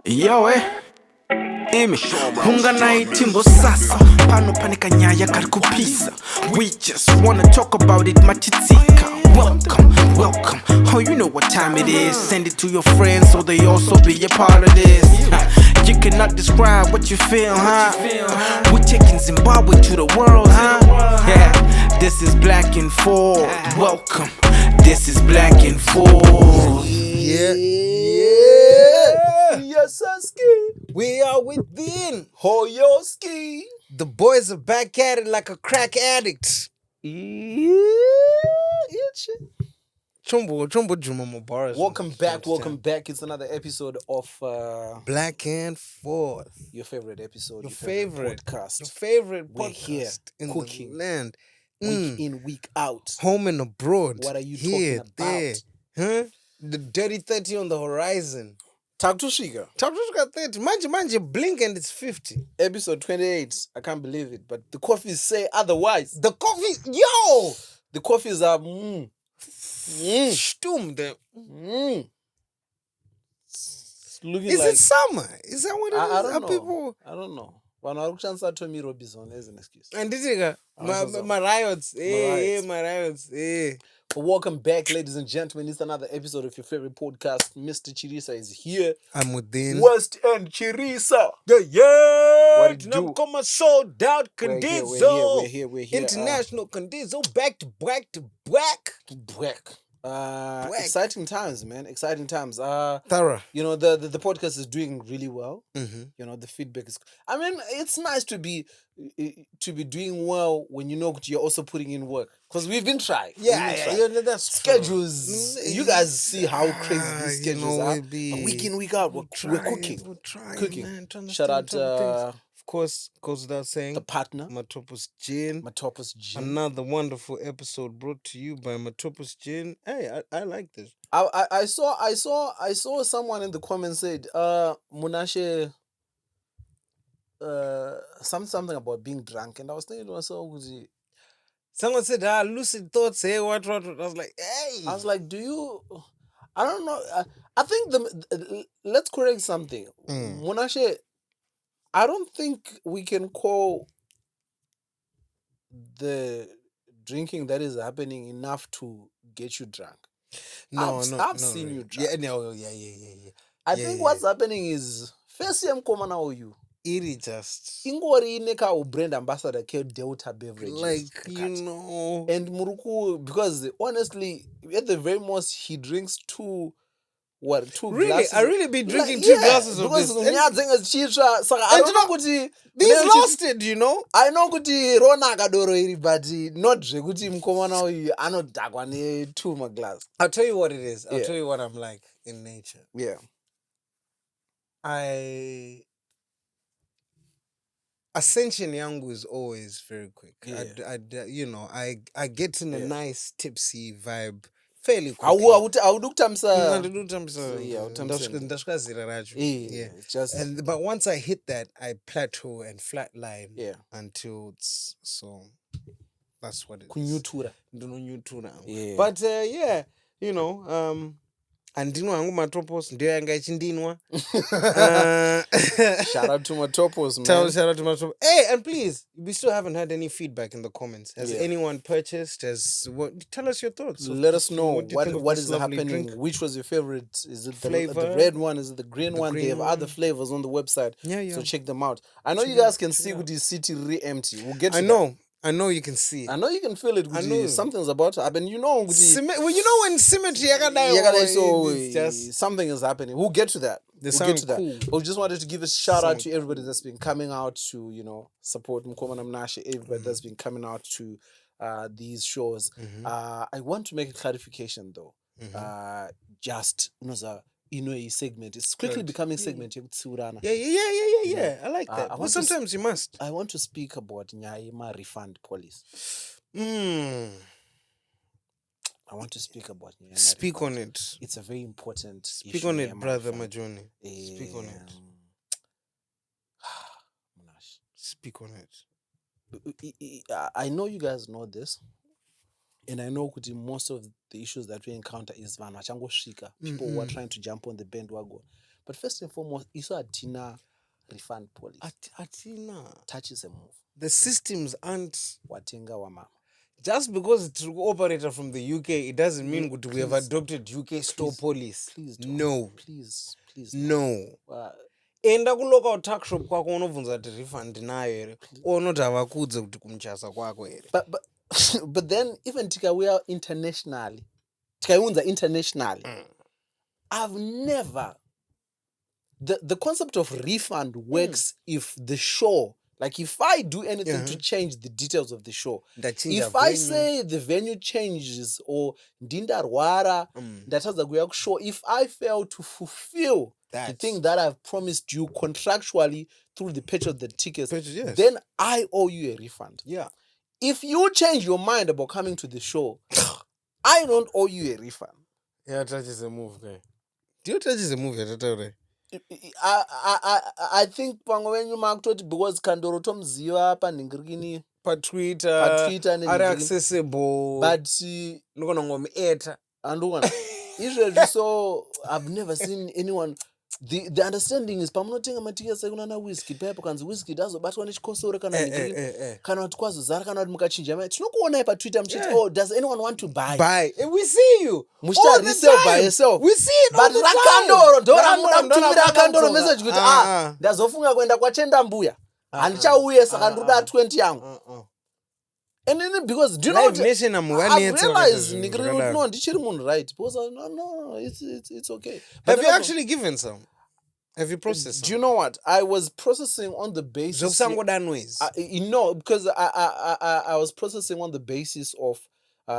Yo imi unganayitimbo sasa pano panika nyaya kari kupisa. We just wanna talk about it machitsika. Welcome, oh you know what time it is. Send it to your friends so they also be a part of this. You cannot describe what you feel, huh? We taking Zimbabwe to the world, huh? Yeah, this is Black and Forth. Welcome, this is Black and Forth. Yes, Ski. We are within. Hoyoski. The boys are back at it like a crack addict. Chumbo Juma Mubarak. Welcome back. It's another episode of Black and Forth. Your favorite episode. Your favorite podcast. Your favorite We're podcast here in cooking. the land. Week in, week out. Home and abroad. What are you here, talking about? There. Huh? The dirty 30 on the horizon. Takutushika. 30. Manje, blink and it's 50. Episode 28. I can't believe it. But the coffees say otherwise. The coffee, yo! The coffees are Stum. It's looking Is like, it summer? Is that what it is? I don't know. People... I don't know. Vanokushandisa Tommy Robinson as an excuse. And this is my riots. My riots. Welcome back, ladies and gentlemen. It's another episode of your favorite podcast. Mr. Chirisa is here. I'm within. West End Chirisa. What it do? Come sold out Condizo. We're here. International Condizo back to back. Exciting times, man. Exciting times. Thorough. You know, the podcast is doing really well. Mm-hmm. You know, the feedback is. I mean, it's nice to be doing well when you know you're also putting in work, because we've been trying. Yeah, that's schedules. true. You guys see how crazy these schedules are. Be, week in, week out, we're cooking. We're trying, cooking. Man, Shout out, of course, goes without saying, the partner, Matopos Gin. Another wonderful episode brought to you by Matopos Gin. Hey, I like this. I saw someone in the comments said, Munashe, something about being drunk, and I was thinking to myself, someone said, lucid thoughts, hey, what? I was like, hey. I was like, do you? I don't know. I think let's correct something. Munashe, I don't think we can call the drinking that is happening enough to get you drunk. I've seen you drunk. Yeah. I think what's happening is first year mkomana or you. It is just Ingori neka brand ambassador ke Delta beverages. Like, you know. And Muruku, because honestly, at the very most he drinks two glasses. I really be drinking two glasses of this. These lasted, you know. I know kuti Rona kadoro iri, but not kuti mkomana uyu anodhakwa ne two glass. I'll tell you what it is. I'll tell you what I'm like in nature. Yeah. Ascension yangu is always very quick. Yeah. I get in a nice tipsy vibe fairly quick. But once I hit that, I plateau and flatline until it's so. That's what it is. But you know, andinwa hangu matopos ndio yanga ichindinwa. Shout out to Matopos, man. Shout out to Matopos. Hey, and please, we still haven't had any feedback in the comments. Has anyone purchased? Tell us your thoughts. Let us know what is happening. Drink? Which was your favorite? Is it the red one? Is it the green one? They have other flavors on the website. Yeah. So check them out. I know you guys can see with the city re-empty. We'll get to I know you can see. I know you can feel it. I know something's about to happen. You know, when symmetry, something is happening. We'll get to that. Cool. But we just wanted to give a shout out to everybody that's been coming out to, you know, support Mkoma Namnashe. Everybody that's been coming out to these shows. I want to make a clarification though. Just a segment. It's quickly becoming segment. Yeah. I like that. Well, sometimes you must. I want to speak about Nyaima refund policy. I want to speak about Nyaima. Speak on it. It's a very important issue. Speak on it, brother Majoni. Speak on it. Speak on it. I know you guys know this, And I know most of the issues that we encounter is vanhu vachangosvika, people who are trying to jump on the bandwagon. But first and foremost, isu hatina refund policy. Atina. Touches a move. The systems aren't Watenga wamama. Just because it's an operator from the UK, it doesn't mean that we have adopted UK store police. Please don't. No. Please no. Enda kulocal tax shop kwako unobvunza kuti refund nayo here. Unoti havakudze kuti kumuchasa kwako here. But then even tikauya internationally, I've never the concept of refund works if the show, like if I do anything to change the details of the show, if I say the venue changes or ndindarwara ndatadza kuuya kushow, if I fail to fulfill the thing that I've promised you contractually through the purchase of the tickets, then I owe you a refund. Yeah. If you change your mind about coming to the show, I don't owe you a refund. Yeah, touches a move, guy. Do you touch the movie? I think because Kandoro Tom Ziva Paningrini per Twitter are accessible, but and usually so I've never seen anyone. The understanding is pamunotenga matickets ekunana whiskey pepa kanzi whiskey dazobatwa nechikosoro kana ningiri kana kuti kwazozara kana kuti mukachinja mai tinokuonai paTwitter muchiti oh, does anyone want to buy? We see you muchita resell by yourself. We see it but rakandoro ndora munotumira rakandoro message kuti ndazofunga kuenda kwachenda mbuya handichauye saka ndoda 20 yangu. And then because do you know what I realize no ndichiri munhu right because no it's okay. Have you actually given some? Have you processed? Do you know what? I was processing on the basis because I was processing on the basis of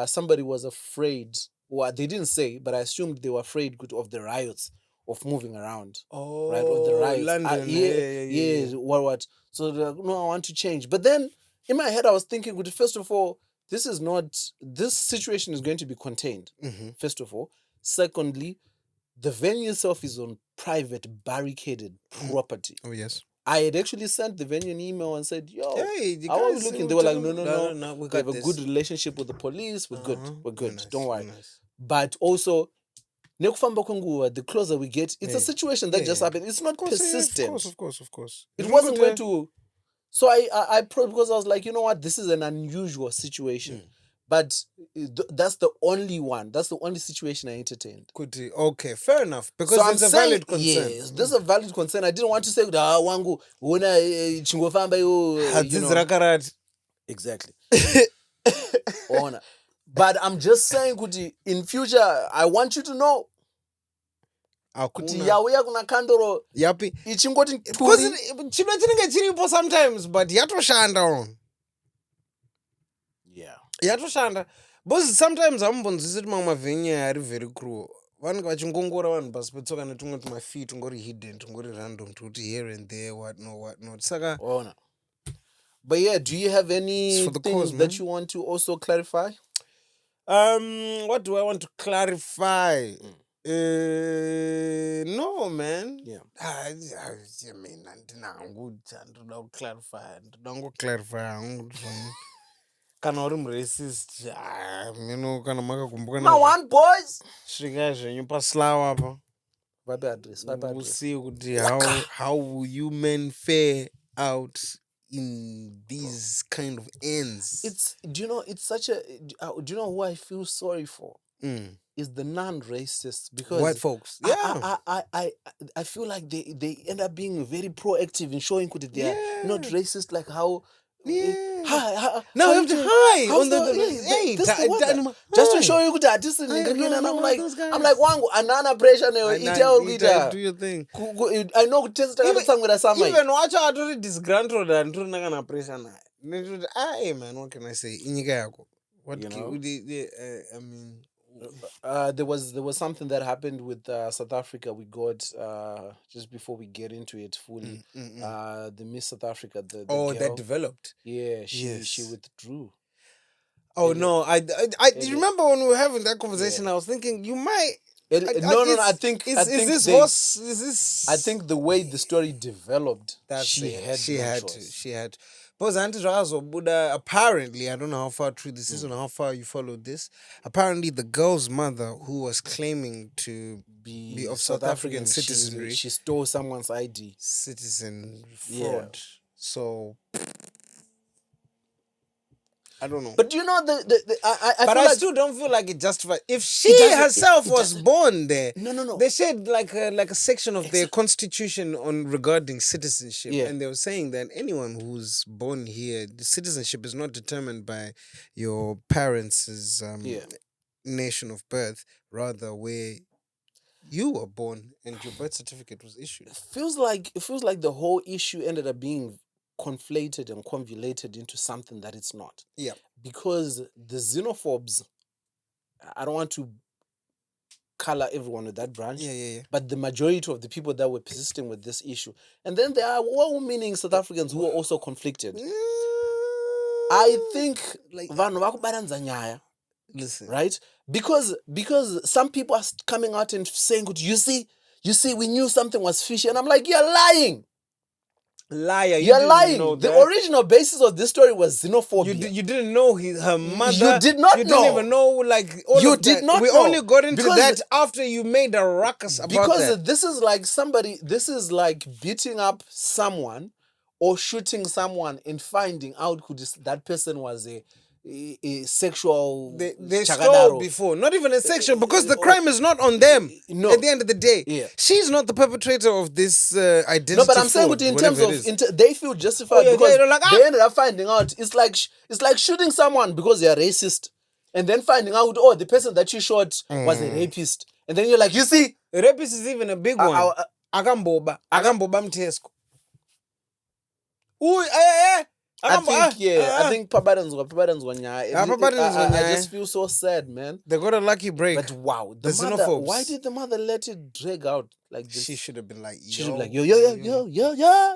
somebody was afraid. Well, they didn't say, but I assumed they were afraid of the riots of moving around. Oh, right, of the riots. London. Yeah. What? So no, I want to change. But then in my head, I was thinking, first of all, this situation is going to be contained, first of all. Secondly, the venue itself is on private, barricaded property. Oh, yes. I had actually sent the venue an email and said, yo, hey, how are we looking? They were like, no, we have a good relationship with the police. We're good. Nice, don't worry. Nice. But also, the closer we get, it's a situation that just happened. It's not persistent. Of course. It wasn't going to... So I because I was like, you know what, this is an unusual situation. But that's the only one. That's the only situation I entertained. Okay, fair enough. Because so it's a valid concern. Yes, this is a valid concern. I didn't want to say, wangu, exactly. But I'm just saying, in future, I want you to know. Kuti yauya kuna kandoro yapi ichingoti chinenge chiripo sometimes but yatoshanda on yatoshanda because sometimes hamumbonzwisi kuti mamwe mavhenyu ari very cruel vanenge vachingongora vanhu pasi petsoka netumwe tumafeet tungori hidden tungori random tukuti here and there what not saka but yeah, do you have any things that you want to also clarify? What do I want to clarify? No, man. Yeah. I mean, I clarify. Kana uri racist. Kana makakumbuka na one boys. Svika zvenyu paslawa apa. Vibe address. We'll see how will you men fare out in these kind of ends. Do you know it's such a do you know who I feel sorry for? Is the non-racists, because white folks. Yeah, I feel like they end up being very proactive in showing that they are not racist. Like how now you have to hide on the just to show you that this is I'm like wangu anana pressure nayo do your thing. I know even watch out to disgruntled and to na pressure na. Hey man, what can I say? Inyika yako. What I mean. There was something that happened with South Africa. We got just before we get into it fully. The Miss South Africa. The girl, that developed. Yeah, she withdrew. Oh no! I remember when we were having that conversation. I was thinking you might. No. I think is this? I think the way the story developed, she had to. Apparently, I don't know how far true this is or how far you followed this. Apparently, the girl's mother, who was claiming to be of South African citizenry, she stole someone's ID. Citizen fraud. Yeah. So I don't know. But you know I still don't feel like it justifies. If she herself was born there, no. They said like a section of their constitution regarding citizenship, and they were saying that anyone who's born here, the citizenship is not determined by your parents' nation of birth, rather where you were born and your birth certificate was issued. It feels like the whole issue ended up being conflated and convoluted into something that it's not. Yeah. Because the xenophobes, I don't want to color everyone with that branch. Yeah. But the majority of the people that were persisting with this issue. And then there are well-meaning South Africans who are also conflicted. I think vanhu vakubaranza nyaya. Listen. Right? Because some people are coming out and saying, you see, we knew something was fishy. And I'm like, you're lying. Liar. You're lying. The original basis of this story was xenophobia. You didn't know her mother. You did not know. You didn't even know, like, all you of did that. not We know. only got into that after you made a ruckus about because that. This is like beating up someone or shooting someone and finding out who that person was a sexual. They stole before, not even a sexual, because the crime is not on them. No. At the end of the day, she's not the perpetrator of this identity. No, but I'm saying in terms of they feel justified because they ended up finding out it's like shooting someone because they are racist, and then finding out the person that you shot was a rapist, and then you're like, you see, a rapist is even a big one. Agamboba mtesko. Ooh, I think Probeatz I just feel so sad, man. They got a lucky break. But wow, the mother, xenophobes. why did the mother let it drag out like this? She should have been like, yo.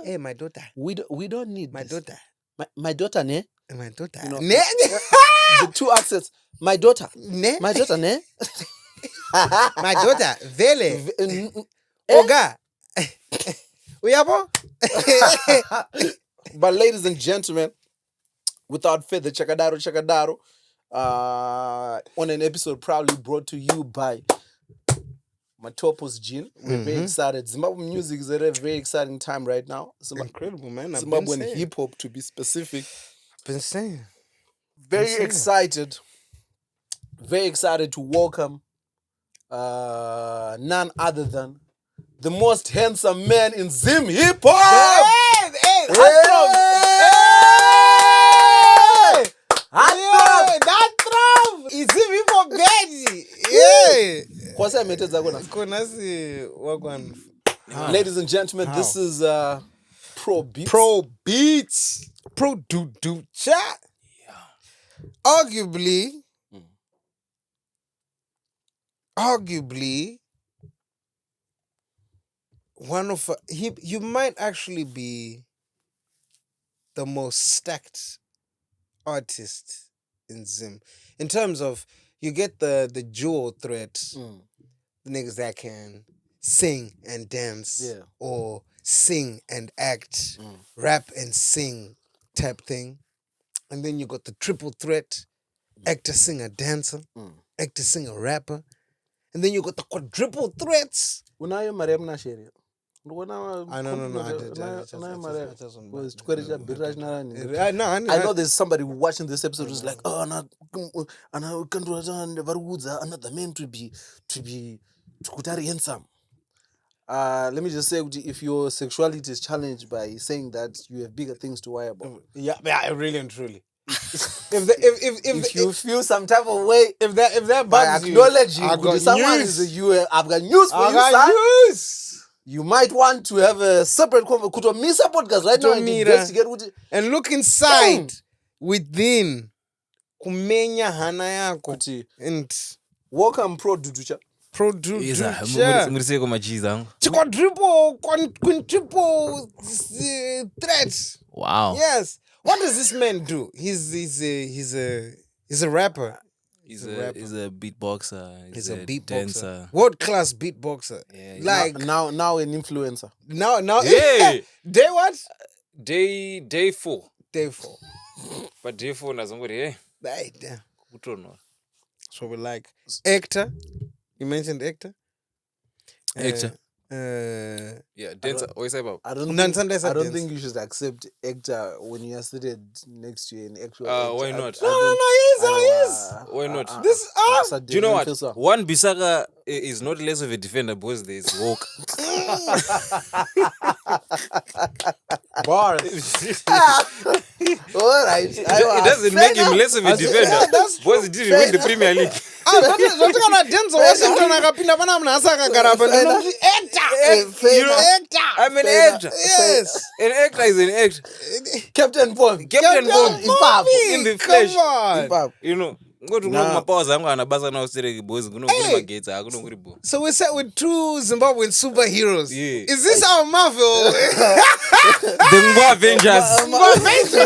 Hey, my daughter. We don't need my this. daughter. My daughter, ne? My daughter. You know, ne? The two accents. My daughter. Ne? My daughter, ne? My daughter. Vele. Oga. Uyabo? But ladies and gentlemen, without further Chakadaro, on an episode proudly brought to you by Matopos Gin. We're very excited. Zimbabwe music is at a very exciting time right now. Incredible, man. Zimbabwean hip hop, to be specific. I've been saying. Very excited to welcome none other than the most handsome man in Zim hip hop. That throw! It's Zim hip hop baby. Ladies and gentlemen, this is Probeatz. Probeatz. Pro-do-do chat. Arguably, one of you might actually be the most stacked artist in Zim. In terms of, you get the dual threat, the niggas that can sing and dance, or sing and act, rap and sing type thing. And then you got the triple threat, actor, singer, dancer, actor, singer, rapper. And then you got the quadruple threats. Unayo Mariam Nashiri. No. I know there's somebody watching this episode who's like, another man to be handsome. Let me just say, if your sexuality is challenged by saying that you have bigger things to worry about. Yeah, really and truly. If you feel some type of way, if that bugs you, acknowledging I've got news for you, son. You might want to have a separate podcast right now and investigate and look inside within kumenya hana yako and welcome Produducha. Quadruple threats. Wow. Yes. What does this man do? He's a rapper. He's a beatboxer. He's a beatboxer. Dancer. World-class beatboxer. Yeah, like now an influencer. Now hey. Day what? Day 4. Day 4. But day 4 nazongori hey. Right. Kutonwa. So we like actor. You mentioned actor. Actor. Yeah, dancer. What you say about? I don't think you should accept actor when you are seated next to an actual actor. Why not? No, yes. Why not? This Do you know what? One Bisaka is not less of a defender because there is Walk. Bars. All right. It doesn't make him less of a defender because he didn't win the Premier League. You know, actor. I'm an actor. Yes. An actor is an actor. Captain Bond. Captain Bond. In the flesh. Come on. You know. So we sat with 2 Zimbabwean superheroes. Yeah. Is this our Marvel? The Ngwa Avengers. I sat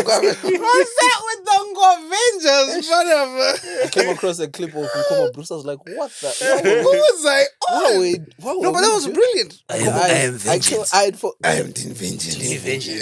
with the Ngwa Avengers. Whatever. I came across a clip of Nkoma Bruce. I was like, what the? Who was like, oh. No, but that was brilliant. I am vengeance. I am the vengeance. Vengeance.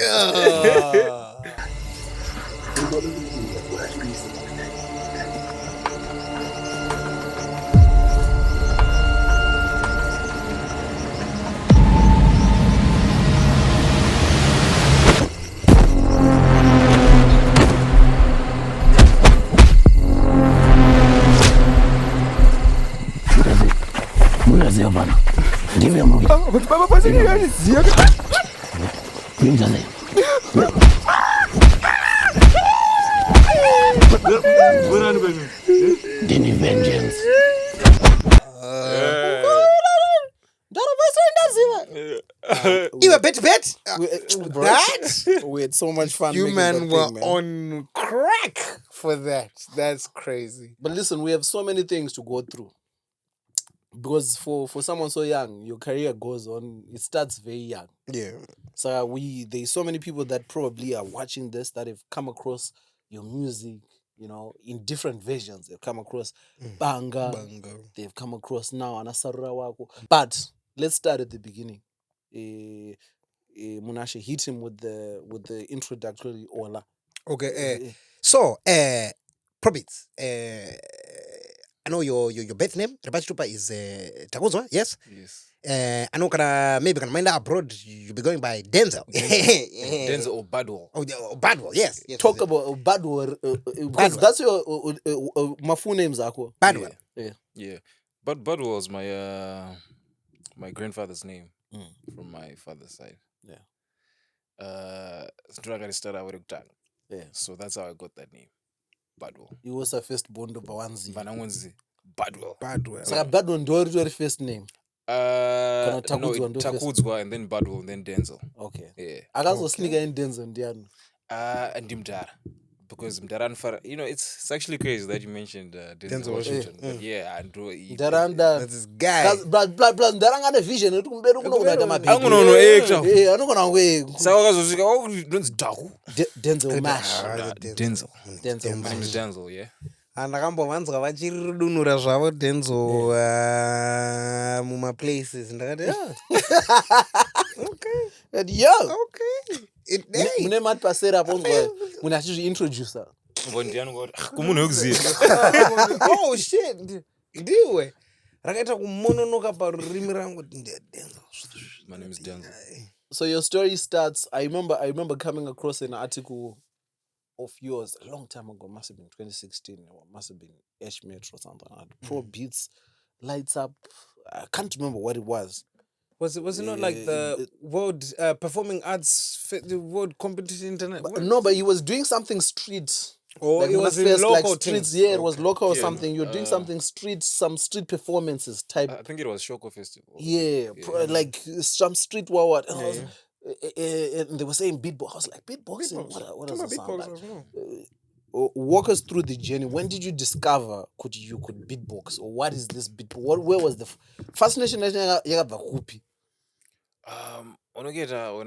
You a bet? We had so much fun. You man were on crack for that. That's crazy. But listen, we have so many things to go through. Because for someone so young, your career goes on. It starts very young. Yeah. So there's so many people that probably are watching this that have come across your music, you know, in different versions. They've come across Banga. They've come across now Anasarura Wako. But let's start at the beginning. Munashe, hit him with the introductory Ola. Okay. So, Probeatz. I know your birth name, Rabachitupa, is Takuzwa, yes? Yes. I know maybe mind abroad you be going by Denzel. Denzel or Badwell. Oh, Badwell, yes. Talk about Badwell. Because that's your my full names, Ako. Badwell. Yeah. But Badwell was my grandfather's name from my father's side. Yeah. Yeah. So that's how I got that name. Badwell. You was a first born to Bawanzi. Badwell. So Badwell do your first name. No, Takudzwa and then Badwell and then Denzel. Okay. Yeah. I got sneak in Denzel Ndiano. And Mdara. Because Mdara, you know, it's actually crazy that you mentioned Denzel Washington. But yeah, and Mdara, that's this guy. But Mdara got a vision. I'm going to Denzel Mash. Denzel, yeah. And akambowanzwa vachiridunura zvavo Denzel muma places ndakati okay. Yo. Okay. Mune mat pasera ponzwa muna chizviintroducer. Oh shit. Ndiwe. Rakaita kumononoka parurimi rangu Denzel. My name is Denzel. So your story starts. I remember coming across an article of yours a long time ago. Must have been 2016 or must have been Ashmet or something. Probeatz, Lights Up. I can't remember what it was. Was it not like the World Performing Arts the World Competition Internet? No, but he was doing something street. Or like it was in local like streets. things. Yeah, it was local or Yeah, something. You're doing something street, some street performances type. I think it was Shoko Festival. Yeah, like some street what. And they were saying beatbox. I was like, beatboxing? What does it sound like? Walk us through the journey. When did you discover you could beatbox? Or what is this beatbox? Where was the fascination? When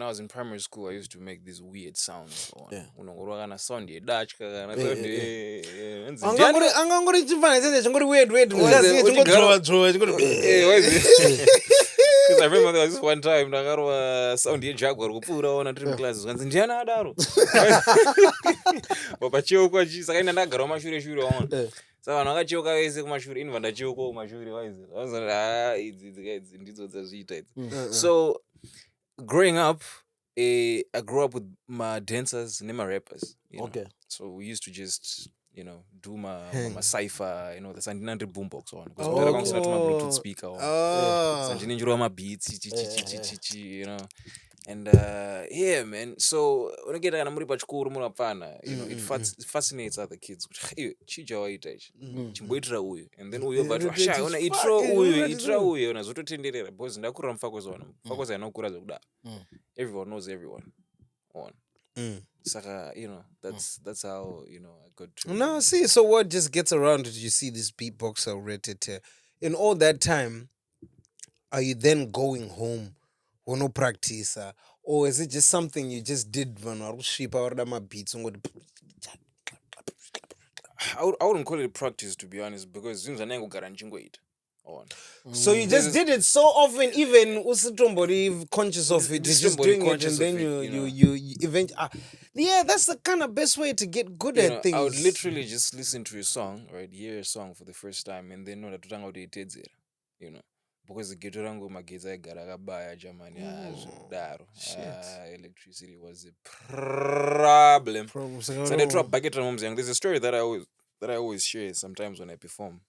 I was in primary school, I used to make these weird sounds. Angangori chimfana chete chingori weird. Because I remember there was this one time ndakarwa sound yejaguar kupfuura ona tiri muclasses kanzi ndiani adaro papacheuka sakaenda ndagarawo mashure shure waona saka vanhu vakacheuka vese kumashure ini vandacheukawo kumashure vaizi idzi ndidzo dzazviita idzi. So growing up I grew up with my dancers and my rappers, you know? So we used to just do my cypher, the Sandinandri boombox on because I was my Bluetooth speaker on. Sandinandri my beats, and yeah, man. So when I get an amuri pachikuru murapana, it fascinates other kids. Chija waita ichi, chimboitira uyu, and then uyu batu asha, ona itra uyu, ona zoto tenderera because ndakura mfakoza wana, mfakoza yanokura zokuda. Everyone knows everyone. On. Saka, that's how I got to. No, see, so what just gets around it? You see this beatboxer rated. In all that time, are you then going home? Or no practice, or is it just something you just did when I ship out my beats and I wouldn't call it practice, to be honest, because since I never garanjingo it. So you just did it so often, even somebody conscious of it, you're just doing it, and then you eventually. Yeah, that's the kind of best way to get good at things. I would literally just listen to a song, right? Hear a song for the first time, and then know that because the getorango mageza garagabaya jamani electricity was a problem. So they drop bucket moms, and there's a story that I always share sometimes when I perform.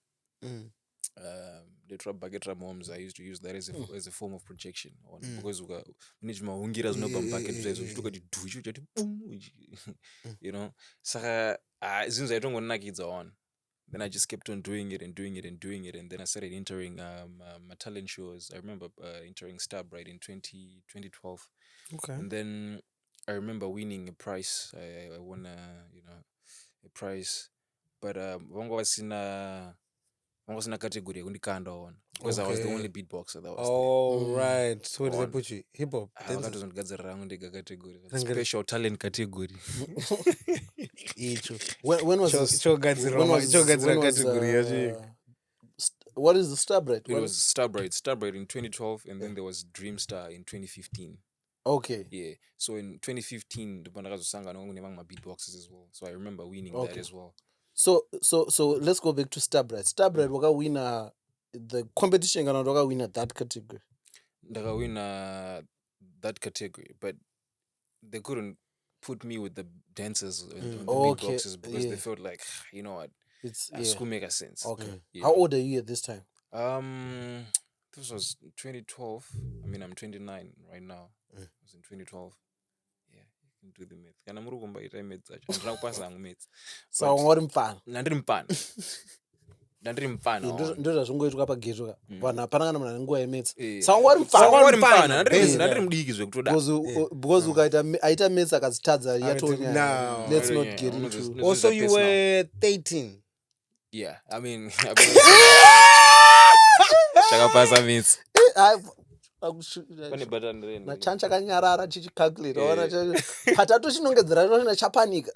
They drop bucket moms. I used to use that as a form of projection because Saka since I don't want nakids on. Then I just kept on doing it, and then I started entering my talent shows. I remember entering Starbright in 2012. Okay. And then I remember winning a prize. I won a prize, but wangu was in a category because I was the only beatboxer that was there. Right. So where did they put you? Hip hop. Special talent category. When was this? What is the Starbright? It was Starbright in 2012, and then there was Dreamstar in 2015. Okay. Yeah. So in 2015, the Bandagazo sang my beatboxes as well. So I remember winning that as well. So let's go back to Starbright. Starbright waka winner the competition waka winner that category. Daga winner that category, but they couldn't put me with the dancers and the beatboxers because they felt like, you know what, it's school make sense. Okay. Yeah. How old are you at this time? This was 2012. I mean, I'm 29 right now. It was in 2012. Yeah, you can do the math. Kana muri kumba ita math zacho. Ndira kupasa angu math. So ngori mfana. Ndiri mpana. Ndo zvazvingoitwa pageto ka. Vanhu hapana kana munhu anenguva yemaths. So ngori mfana. Ndiri mudiki zvekutoda. Because ukaita maths akazitadza yatonya. No. Let's not get into. Also, you were 13. Yeah, I mean Chakapasa maths. Nachanchakanyarara chichicalculate ona patatu chinongedzera rona chapanika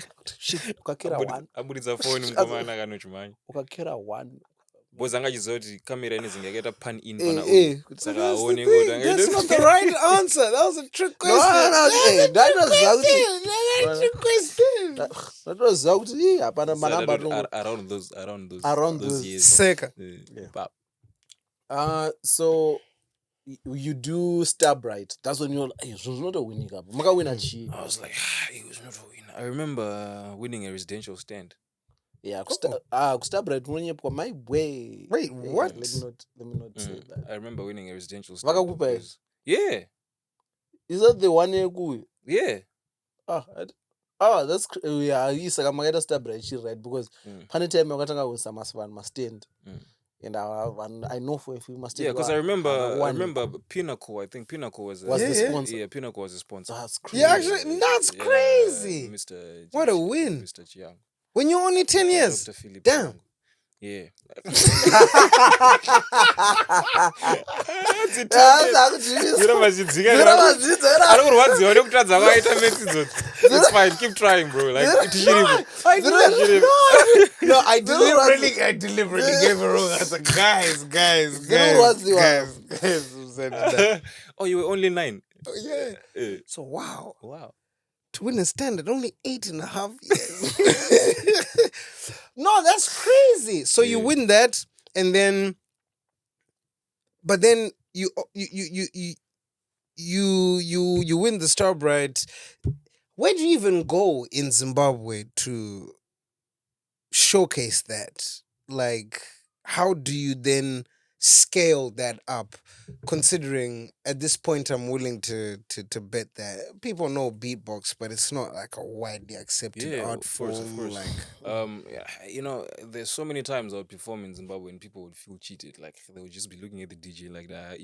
ukakera 1 aburidza phone mukomana kanochimanya ukakera 1 boza ngachizoti kamera inezi ngakaita pan in pana saka aone kuti that's not the right answer. That was a trick question. That was a trick question. That was hapana manamba around those years. Seka. So you do Starbright. That's when you're like, it was not a winning up. I was like, it was not a win. I remember winning a residential stand. Yeah, Starbright winning up my way. Wait, what? Let me not say that. I remember winning a residential stand. Yeah. Is that the one you? Yeah. That's yeah. It's like I'm gonna Starbright. She right because funny time I got with some stand. And I know for a few must. Yeah, because I remember Pinnacle. I think Pinnacle was the sponsor. Yeah, Pinnacle was a sponsor. That's crazy. Yeah, actually, that's crazy. Mr. What a win, Mr. Chiang. When you're only 10 years. Dr. Philip Damn. Chiang. Yeah. It's fine, keep trying, bro. Like No, I deliberately gave a wrong answer. Guys. Oh, you were only 9. Oh, yeah. So wow. To win a standard, only 8.5 years. No, that's crazy. So you win that, and then, but then you win the Star Bright. Where do you even go in Zimbabwe to showcase that? Like, how do you then scale that up? Considering at this point, I'm willing to bet that people know beatbox, but it's not like a widely accepted art form. Of course. Like, you know, there's so many times I would perform in Zimbabwe and people would feel cheated. Like they would just be looking at the DJ like that.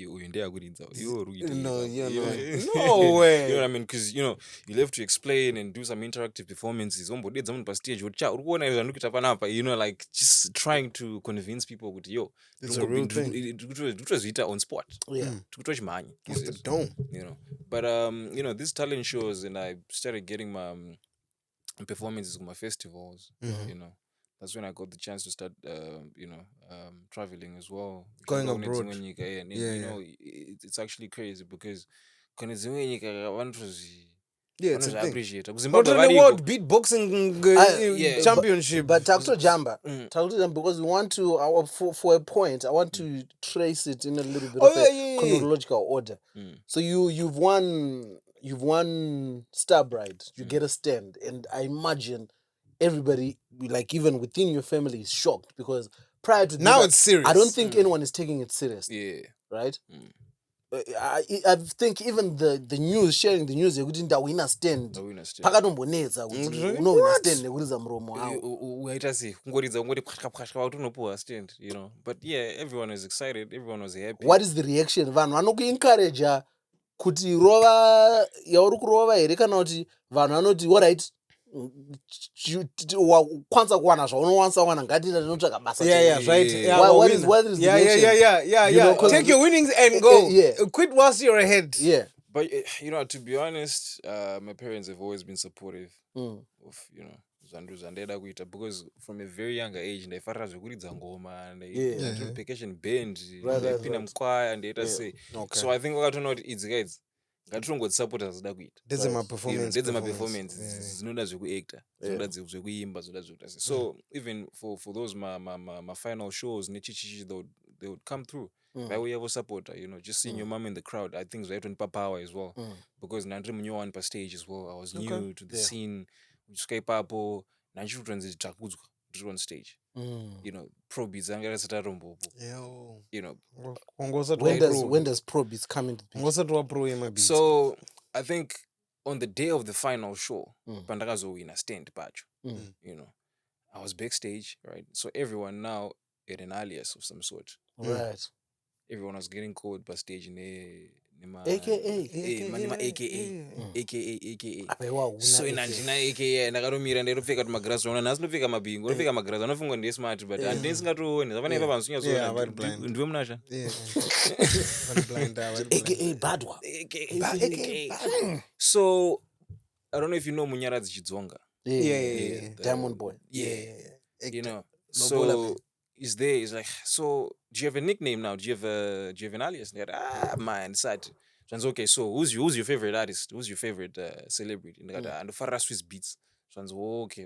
No, no way. You know what I mean? Because you know you have to explain and do some interactive performances. You know, like just trying to convince people with it's a real thing. It was on spot. Yeah. Off the dome. You know, but you know, these talent shows, and I started getting my performances on my festivals. You know, that's when I got the chance to start you know, traveling as well, going abroad. And, you know, it's actually crazy because it's a thing. appreciate But on the World Beatboxing Championship. But Takuto Jamba, because we want to, for a point, I want to trace it in a little bit of a chronological order. So you've won Star Bride, you get a stand, and I imagine everybody, like even within your family, is shocked because prior to now it's serious. I don't think anyone is taking it seriously. Yeah. Right? I think even the news, sharing the news, you couldn't win a stand. Pakatomboneza stand nekuriza muromo wao. Stand, you know. But yeah, everyone was excited, everyone was happy. What is the reaction? Vanhu vanokuencourage kuti rova yauri kurova here kana kuti vanhu vanoti alright, kwanza kuwana zvaunowanisa wana ngatiita tinotsvaka basa. What is the reaction? You know, take your winnings and go. Quit whilst you're ahead. But you know, to be honest, my parents have always been supportive of, you know, because from a very young age ndaifarira zvekuridza ngoma and percussion band ndipinda mukwaya and say. So I think wakatoona kuti idzi ngatitongotisapota zvoda kuita. Ndedze maperformance dzinoda zvekuacta, dzinoda zvekuimba, dzinoda zvekuita. So even for those my final shows nechichichi, they would come through. We have a supporter, you know, just seeing your mom in the crowd. I think it's right power as well, because nandri munyo on stage as well. I was new to the scene. Skype apo nanchitotransit takudzwa on stage. You know, Probeatz angaratata rombopo. You know, when does Probeatz come into the picture? So I think on the day of the final show, pandakazowina stand pacho. You know, I was backstage, right? So everyone now had an alias of some sort. Right. Everyone was getting called by stage AKA. So inandina AKA ndakaromira ndaitopfeka tumagirazi ona nhasi ndopfeka mabhingo ndopfeka magirazi anofungwa ndiye smart but handei singatooni zavanaipa vanzunyazoona ndiwe munasha AKA badwa. So I don't know if you know Munyaradzi Chidzonga. Diamond Boy. You know, so he's there. He's like, so do you have a nickname now? Do you have an alias? And they're man, sad. So okay, so who's your favorite artist? Who's your favorite celebrity? And Farah Swiss Beats. So okay.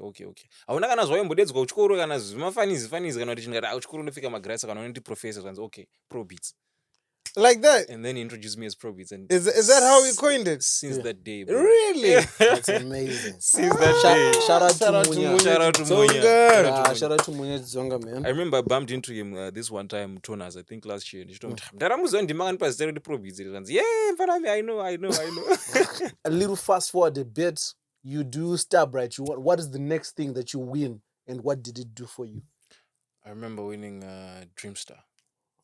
Auna kana zvaimbodeedzwa uchikoro kana zvimafanizi kana kuti chingada uchikoro ndofika magrasa kana unoiti professor. So okay, Probeatz. Like that? And then he introduced me as Probeatz. And is that how he coined it? Since that day, bro. Really? That's amazing. Since that day. Shout out to Munya. Shout out to Munya. Shout out to Munya Zonga, man. I remember I bumped into him this one time, Tonas, I think last year. And he told me, I know. A little fast forward a bit. You do Star Bright. What is the next thing that you win? And what did it do for you? I remember winning Dreamstar.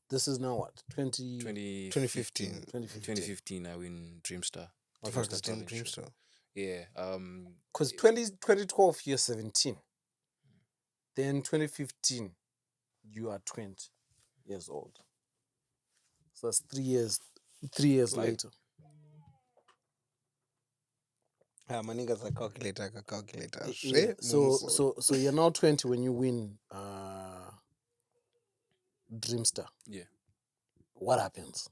This is now what? 2015. 2015, I win Dreamstar. Dreamstar. Yeah. Because 2012, you're 17. Then 2015, you are 20 years old. So that's 3 years later. My niggas are calculator. Yeah. So you're now 20 when you win Dreamstar. Yeah. What happens?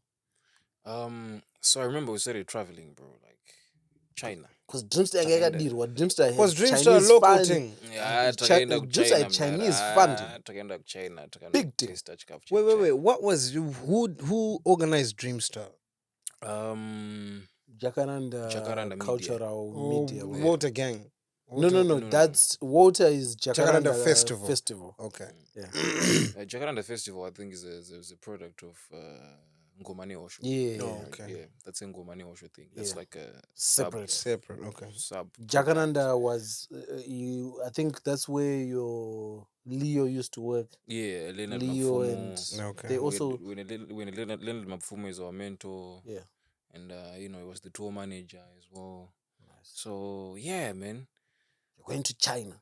So I remember we started traveling, bro, like China. Because Dreamstar ngakadirwa Dreamstar Was has Dreamstar a Chinese local fund. thing? Yeah, Dreamstar China, had Chinese funding. China, Big thing. Wait. What was who organized Dreamstar? Jacaranda Cultural Media. Media. Water Gang. No. That's Water is Jacaranda Festival. Okay. Yeah. Jacaranda Festival, I think, is a product of Ngomane Osho. Yeah. Oh, okay. Yeah, that's a Ngomane Osho thing. That's like a Separate. Okay. Sub. Jacaranda was I think that's where your Leo used to work. Yeah, Leonard Leo Mapfumo. and Okay. they also when Leonard Mapfumo is our mentor. Yeah. And he was the tour manager as well. Nice. So yeah, man. You're going to China.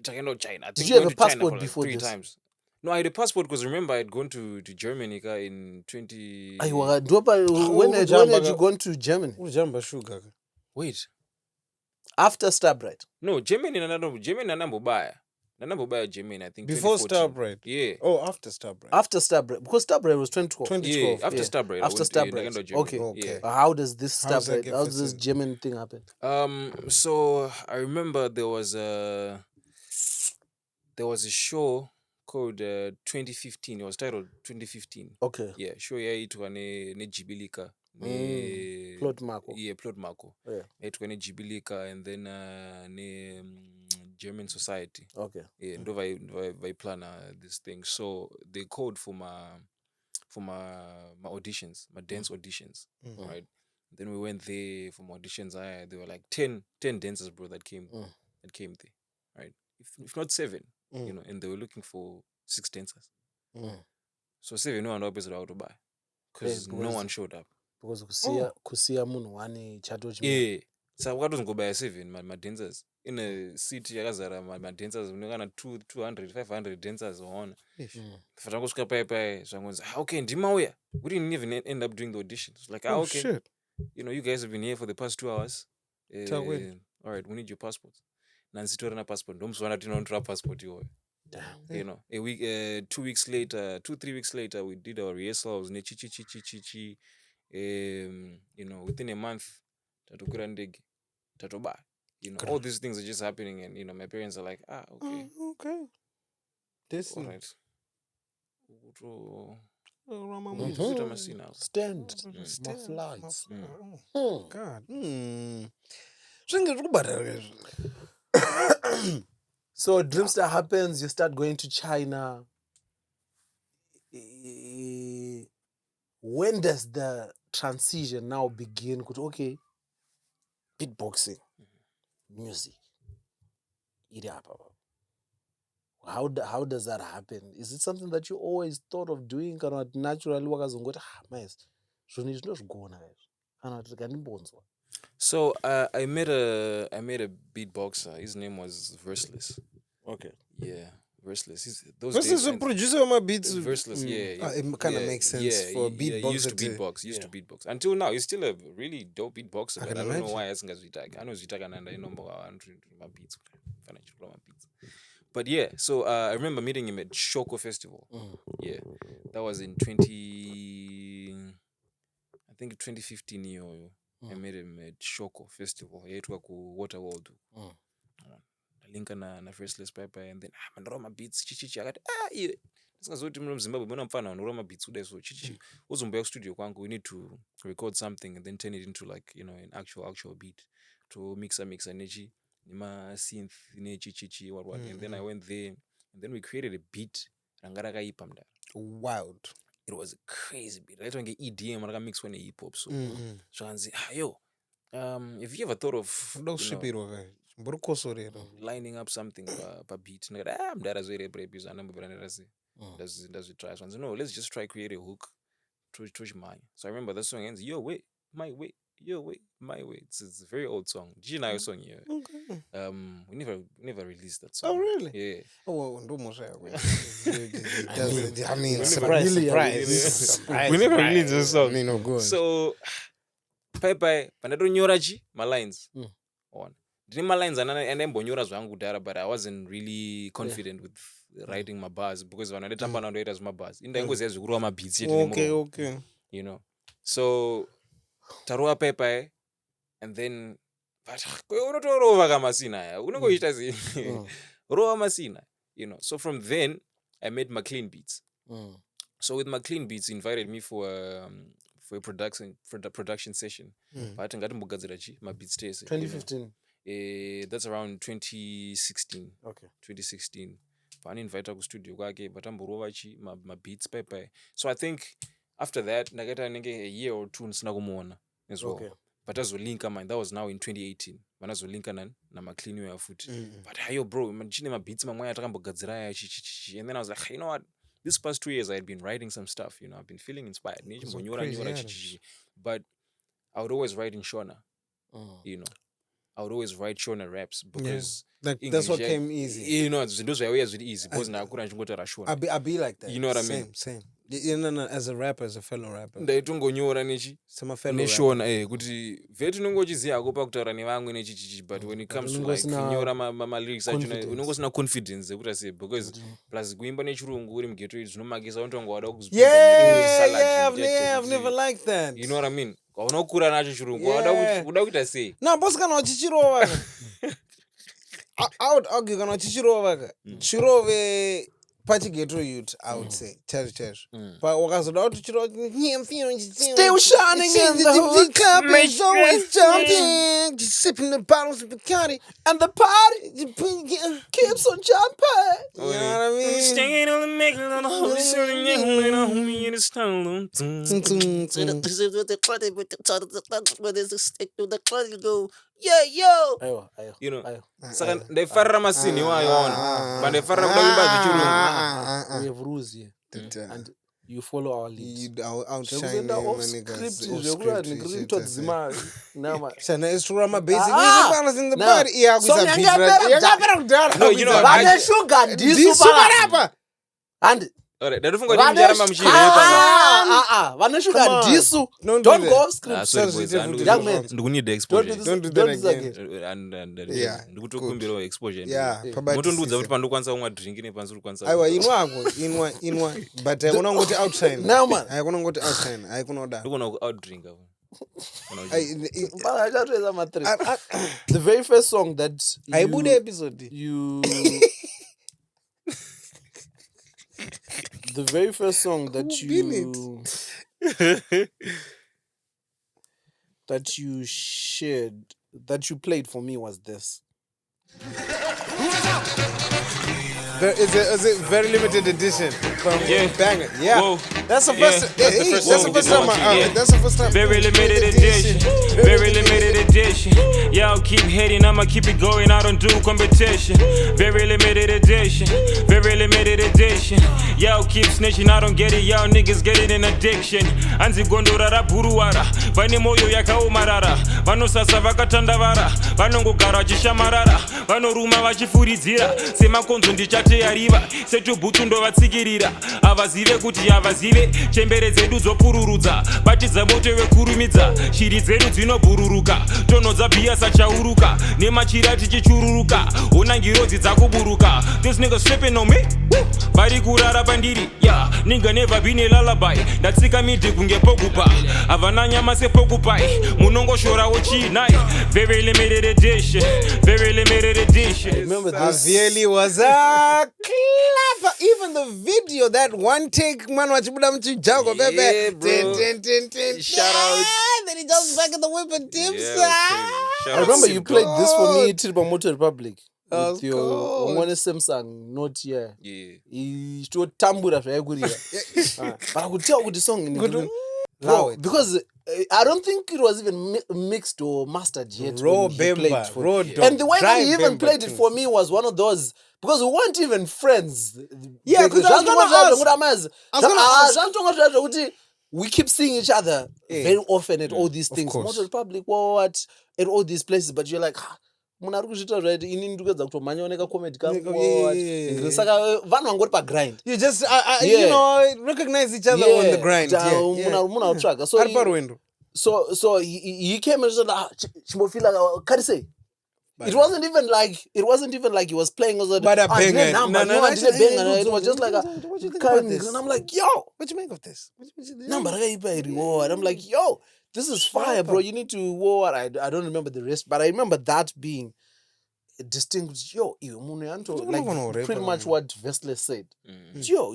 China. Did you have a passport before three this? times. No, I had a passport because remember I had gone to Germany in 20. When had you gone to Germany? Wait. After Starbright. No, Germany nanambobaya. Germany, I think. Before 2014. Starbright. Yeah. Oh, after Starbright. After Starbright. Because Starbright was 2012. Yeah, after Starbright. After Starbright. Okay. Yeah. How does this How does that Starbright, get how does this facilitated? German thing happen? So I remember there was a show called 2015. It was titled 2015. Okay. Yeah, show yaitwa ne Jibilika. Plot Marco. Yeah, Plot Marco. Yeah. Yaitwa ne Jibilika and then ne German Society. Okay. Yeah, ndo plana this thing. So they called for my auditions, my dance auditions, right? Then we went there for my auditions. There were like 10 dancers, bro, that came there, right? If not 7, and they were looking for 6 dancers. So 7 no one was out to buy because no one showed up. Because kusiya munhu wane chato Yeah. So what was go buy 7 my dancers in a city yakazara my dancers unokana 200 500 dancers on. Fatanga kusvika pai zvangonzi okay ndimauya. We didn't even end up doing the auditions. Like okay. Shit. You guys have been here for the past 2 hours. All right, we need your passports. Nansitorana passport. Ndomswana tinotora passport iyoyo. A week 2 weeks later, 2-3 weeks later we did our rehearsals ne chi within a month tatokura ndege tatoba. All these things are just happening and my parents are like, okay. Okay. This all right. Stand. My flights. God. So Dreamstar happens, you start going to China. When does the transition now begin? Okay, beatboxing, music. How does that happen? Is it something that you always thought of doing? Or naturally, so I met a beatboxer. His name was Verseless. Okay. Yeah, Verseless. Verseless is a producer of my beats. Verseless, yeah. It kind of makes sense for a beatboxer. He used to beatbox. Until now, he's still a really dope beatboxer. But I don't know why I know Zvitaka and I know my beats. But yeah, so I remember meeting him at Shoko Festival. Yeah, that was in 2015. I met him at Shoko Festival. Yaitwa ku Water World. Linka na Verseless Piper and then mandoroma beats chichichi akati iye tisingazoti muri muZimbabwe muna mfana unoroma beats kudai so chichichi uzomboya kustudio kwangu we need to record something and then turn it into like an actual beat to mixa nechi nema synth nechichichi what and then I went there and then we created a beat ranga rakaipa mda. Wild. It was a crazy beat raitwa nge EDM rakamixwa ne hip hop so zvanzi have you ever thought of lining up something per beat? Does it try? No, let's just try create a hook. So I remember that song ends, your way, my way, your way, my way. It's a very old song. Did you know your song here? Okay. We never released that song. Oh really? Yeah. Oh, I mean, surprise. We never released the song. I mean, no good. So Pai pandatonyorachi my lines. On. My lines and but I wasn't really confident with writing my bars because when I did my bars in the my beats. Okay. So tarova paper and then but unotorova kamasina unongoita zini rova masina, you know. So from then I made my clean beats. So with my clean beats, he invited me for a production session. But my beats 2015. That's around 2016. Okay. 2016. But invite to studio but my beats paper. So I think after that, I got a year or two as well. Okay. But as link that was now in 2018. When as link na my clean way of foot. But yo bro, imagine my beats and then I was like, you know what? This past 2 years I had been writing some stuff, you know. I've been feeling inspired. But I would always write in Shona. You know. I would always write Shona raps because that's what came easy. You know, those were always easy because now I couldn't go to Shona. I be like that. You know what I mean? Same. No, as a rapper, as a fellow rapper. Ndaitongonyora nechi. Some fellow Shona kuti vetu nongochiziya kupa kutaura nevamwe nechichichi, but when it comes to like kunyora ma lyrics unongosina confidence yekuti say because plus kuimba nechirungu uri mugeto zvinomakisa untongo wada kuzvipinda. Yeah, I've never liked that. You know what I mean? Unokura nacho chirungu wada kuita sei? No, boss kana uchichirova. I would argue kana uchichirova. Chirove Pachigeto youth, I would say. Church. But wakazoda uchichirova, still shining in the hood club is always jumping, just sipping the bottles of Bacardi, and the party keeps on jumping. You know what I mean? Staying on the making on the whole certain young on me in the stone. Where there's a stick to the club, you go, yo. You know, so they farra masini waona, but they farra kuimba vichurungu. We have rules here, and you follow our lead. Outshine Shana is true. My basic music balance in the body. Yeah, no, you know, I sugar this and alright, ndarufunga kuti mjarama mshiri yepa. Vanoshuka disu. Don't go off script. Young man, ndikunida exposure. Don't do that again. And ndikutokumbira exposure. Yeah, motondudza kuti pandokwanisa kumwa drink nepanzuri kwanisa. Aiwa inwa but unongoti outshine. Now man, unongoti outshine. Aikunoda. Ndikona out drink hapo. The very first song that aibude episode you the very first song that you shared, that you played for me was this. It's a very limited edition from Banger. Yeah. Whoa. That's the first. That's the first time. That's the first time. Very limited edition. Very limited edition. Y'all keep hating, I'ma keep it going. I don't do competition. Very limited edition. Very limited edition. Y'all keep snitching, I don't get it. Y'all niggas get it in addiction. Anzi gondorara buruwara. Vane moyo yakaumarara. Vanosasa vakatandavara. Vanongogara vachishamarara. Vanoruma vachifuridzira. Semakonzo ndichateariva. Setubhutu ndovatsikirira. Avazive kuti avazive. Chembere dzedu dzopururudza. Batidza moto wekurumidza. Shiri dzedu dzinobhururuka. Tono dzabhiya sachauruka. Nemachira tichichururuka. Ona ngirodzi dzakuburuka. This nigga slipping on me. Vari kurara pandiri. Yeah, nigga never been a lullaby. Ndatsika midi kunge pokupa. Havana nyama sepokupai. Munongoshorawo chinai. Very limited edition. Very limited edition. Remember this? Really was a clever. Even the video, that one take, man, wachibuda mchijago, Yeah, bebe. Shout out. Then he jumps back in the whip and dips. I remember you played this for me, Tilba Motor Republic. With your one Samsung Note here. Yeah. To tambura zvayagurira. But I could tell with the song loud because I don't think it was even mixed or mastered yet. Raw when he played for raw it. And the way that he even played it for me was one of those, because we weren't even friends. Yeah, because we keep seeing each other very often at all these things. Motor Republic, what? At all these places, but you're like, munhu ari kuzviita right ini ndikuedza kutomhanya oneka comedy kangu saka vanhu vangori pagrind. You just you know, recognize each other on the grind. Munhu autsvaga so he came and said chimbofila karisei It wasn't even like he was playing. But a banger. It was just like what you think about this? And I'm like, yo, what you make of this? Number reward. I'm like, yo, this is fire, bro. You need to war. I don't remember the rest, but I remember that being a distinct. Yo, like pretty much what Vestle said. Yo,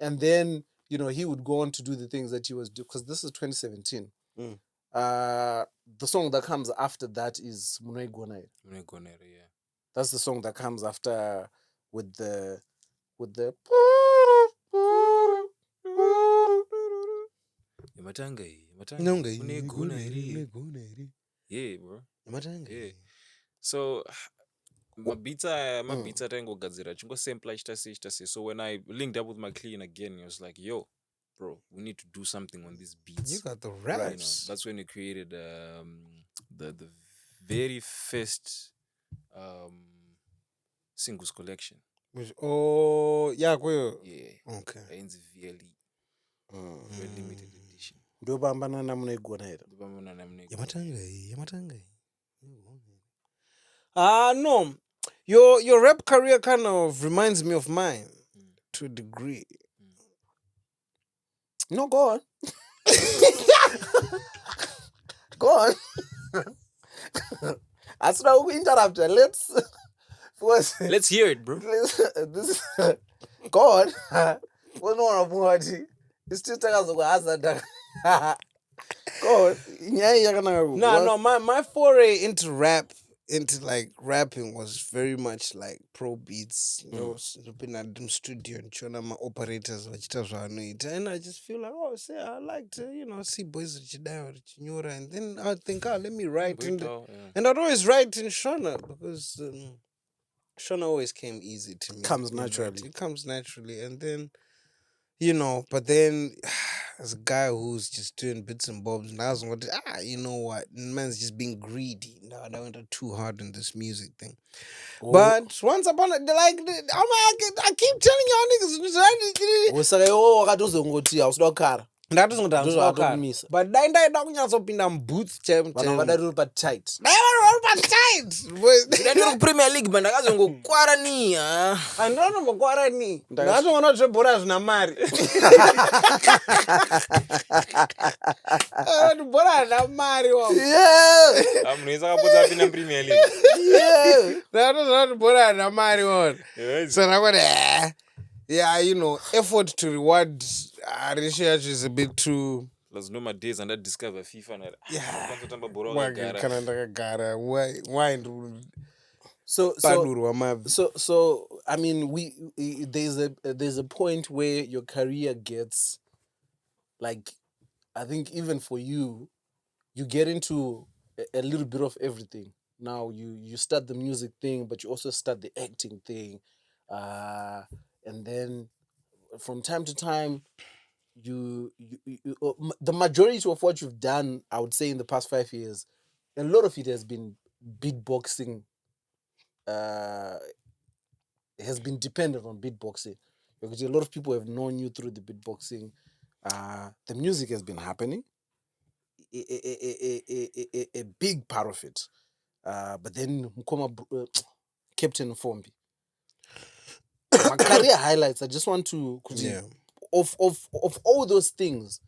and then he would go on to do the things that he was doing, because this is 2017. The song that comes after that is Munoi Gonai. Yeah. That's the song that comes after with the yeah, bro. Yeah. So mabita taingogadzira chingosempla chitase. So when I linked up with my clean again, he was like, yo, bro, we need to do something on these beats. You got the raps. That's when we created the very first singles collection. Okay. In the VLE. Very limited edition. No. Your rap career kind of reminds me of mine to a degree. No, go on. Go on. As now we interrupt. Let's hear it, bro. Go on. It's still go on. No, my foray into rapping was very much like Probeatz, looking at them studio and showing my operators and I just feel like, I like to, see boys Chinyora, and then I think, let me write and I'd always write in Shona, because Shona always came easy to me. It comes naturally, and then but then as a guy who's just doing bits and bobs, and I was like, you know what, man's just being greedy. No, I went too hard in this music thing. Oh. But once upon a I keep telling y'all niggas, ndatongotamisa but ndaida kunyatsopinda mbooth tight Premier League but ndakazongokwarania andinonombokwarani ndatongoona zvebhora zvina mari bhora hazvina mari munhu wese akapodza apinda Premier League ndatoziva kuti bhora hazvina mari so ndakoti effort to reward ratio yacho is a bit too. There's no more days and I discover FIFA and kana ndakagara why so I mean there's a point where your career gets like, I think even for you get into a little bit of everything. Now you start the music thing, but you also start the acting thing, and then from time to time you the majority of what you've done, I would say, in the past 5 years, a lot of it has been beatboxing, has been dependent on beatboxing, because a lot of people have known you through the beatboxing. The music has been happening, a big part of it, but then Captain Fombi. My career highlights, I just want to of all those things,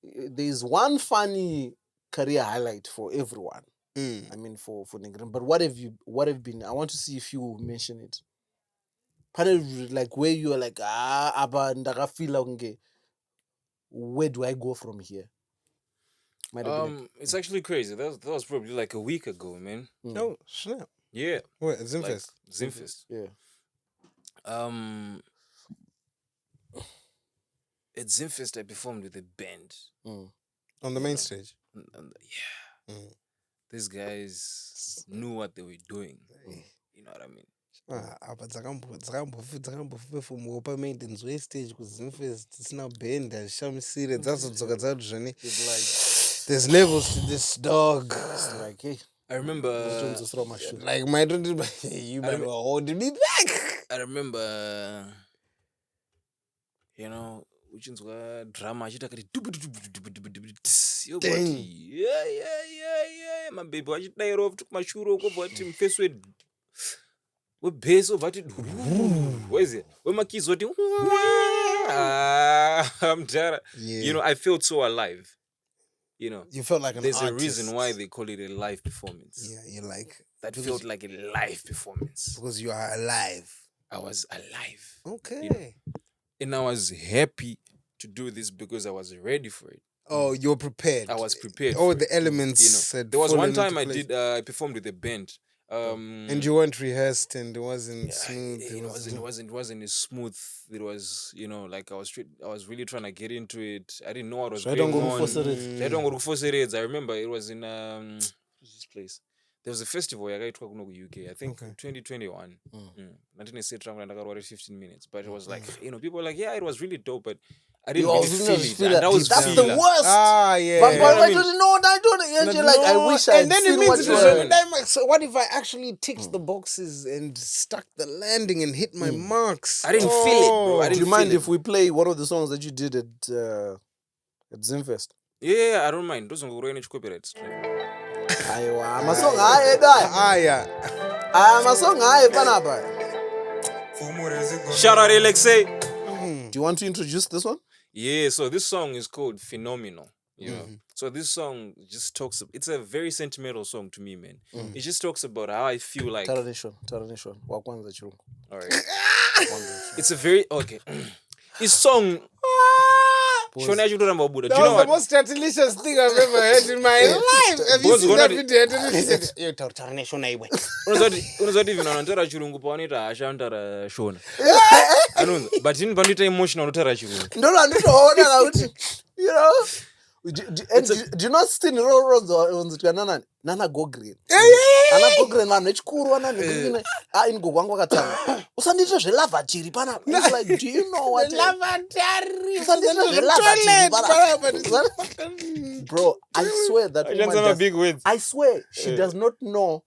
there's one funny career highlight for everyone. I mean for Negrin. But what have been, I want to see if you mention it. Like where you are like, where do I go from here? It's actually crazy. That was probably like a week ago, man. No, snap. Yeah. What, Zimfest? Zimfest. Yeah. At Zimfest, I performed with a band. On the main stage? These guys knew what they were doing. You know what I mean? Maintenance way stage because it's now band and serious. That's what there's levels to this dog. It's like, hey, I remember like my you might holding me back. I remember, which ones were drama. yeah my baby wachidaira off kumashure uko bvati mufesi webass obvati where's wemakids wati mdara. You know, I felt so alive. You know, you felt like an there's artist. a reason why they call it a live performance. Yeah, you're like that felt like a live performance because you are alive. I was alive. Okay. You know? And I was happy to do this because I was ready for it. Oh, you were prepared. I was prepared. All the elements. You know, there was one time I did. I performed with a band. And you weren't rehearsed, and it wasn't smooth. It wasn't as smooth. It was, you know, like I was really trying to get into it. I didn't know what was going on. I don't go to force it. I remember it was in what's this place. There was a festival in UK, I think 2021. 15 minutes. But it was like, you know, people were like, yeah, it was really dope, but I didn't really feel it. That's the worst. Yeah. But I didn't know. You're like, I wish I had seen what you were. So what if I actually ticked the boxes and stuck the landing and hit my marks? I didn't feel it, bro. Do you mind if we play one of the songs that you did at Zimfest? Yeah, I don't mind. Those are any copyrights. Aiwa, masong haye da. Yeah. Masong haye panapa. Shout out Alexei. Do you want to introduce this one? Yeah, so this song is called Phenomenal. You know, so this song just talks. It's a very sentimental song to me, man. It just talks about how I feel like. Taranation. Wakwanza chirungu. All right. It's a very okay. This song. Do you know That was the most delicious thing I've ever heard in my life. Have you seen that video? But in Bandita emotional, you know. Do you not still know Nana Go Green? Nana Go Green man, which cool one in Gogwango Katana. Usandita lava chiri pana. It's like, do you know what lava chiri? Bro, I swear that woman I swear she does not know.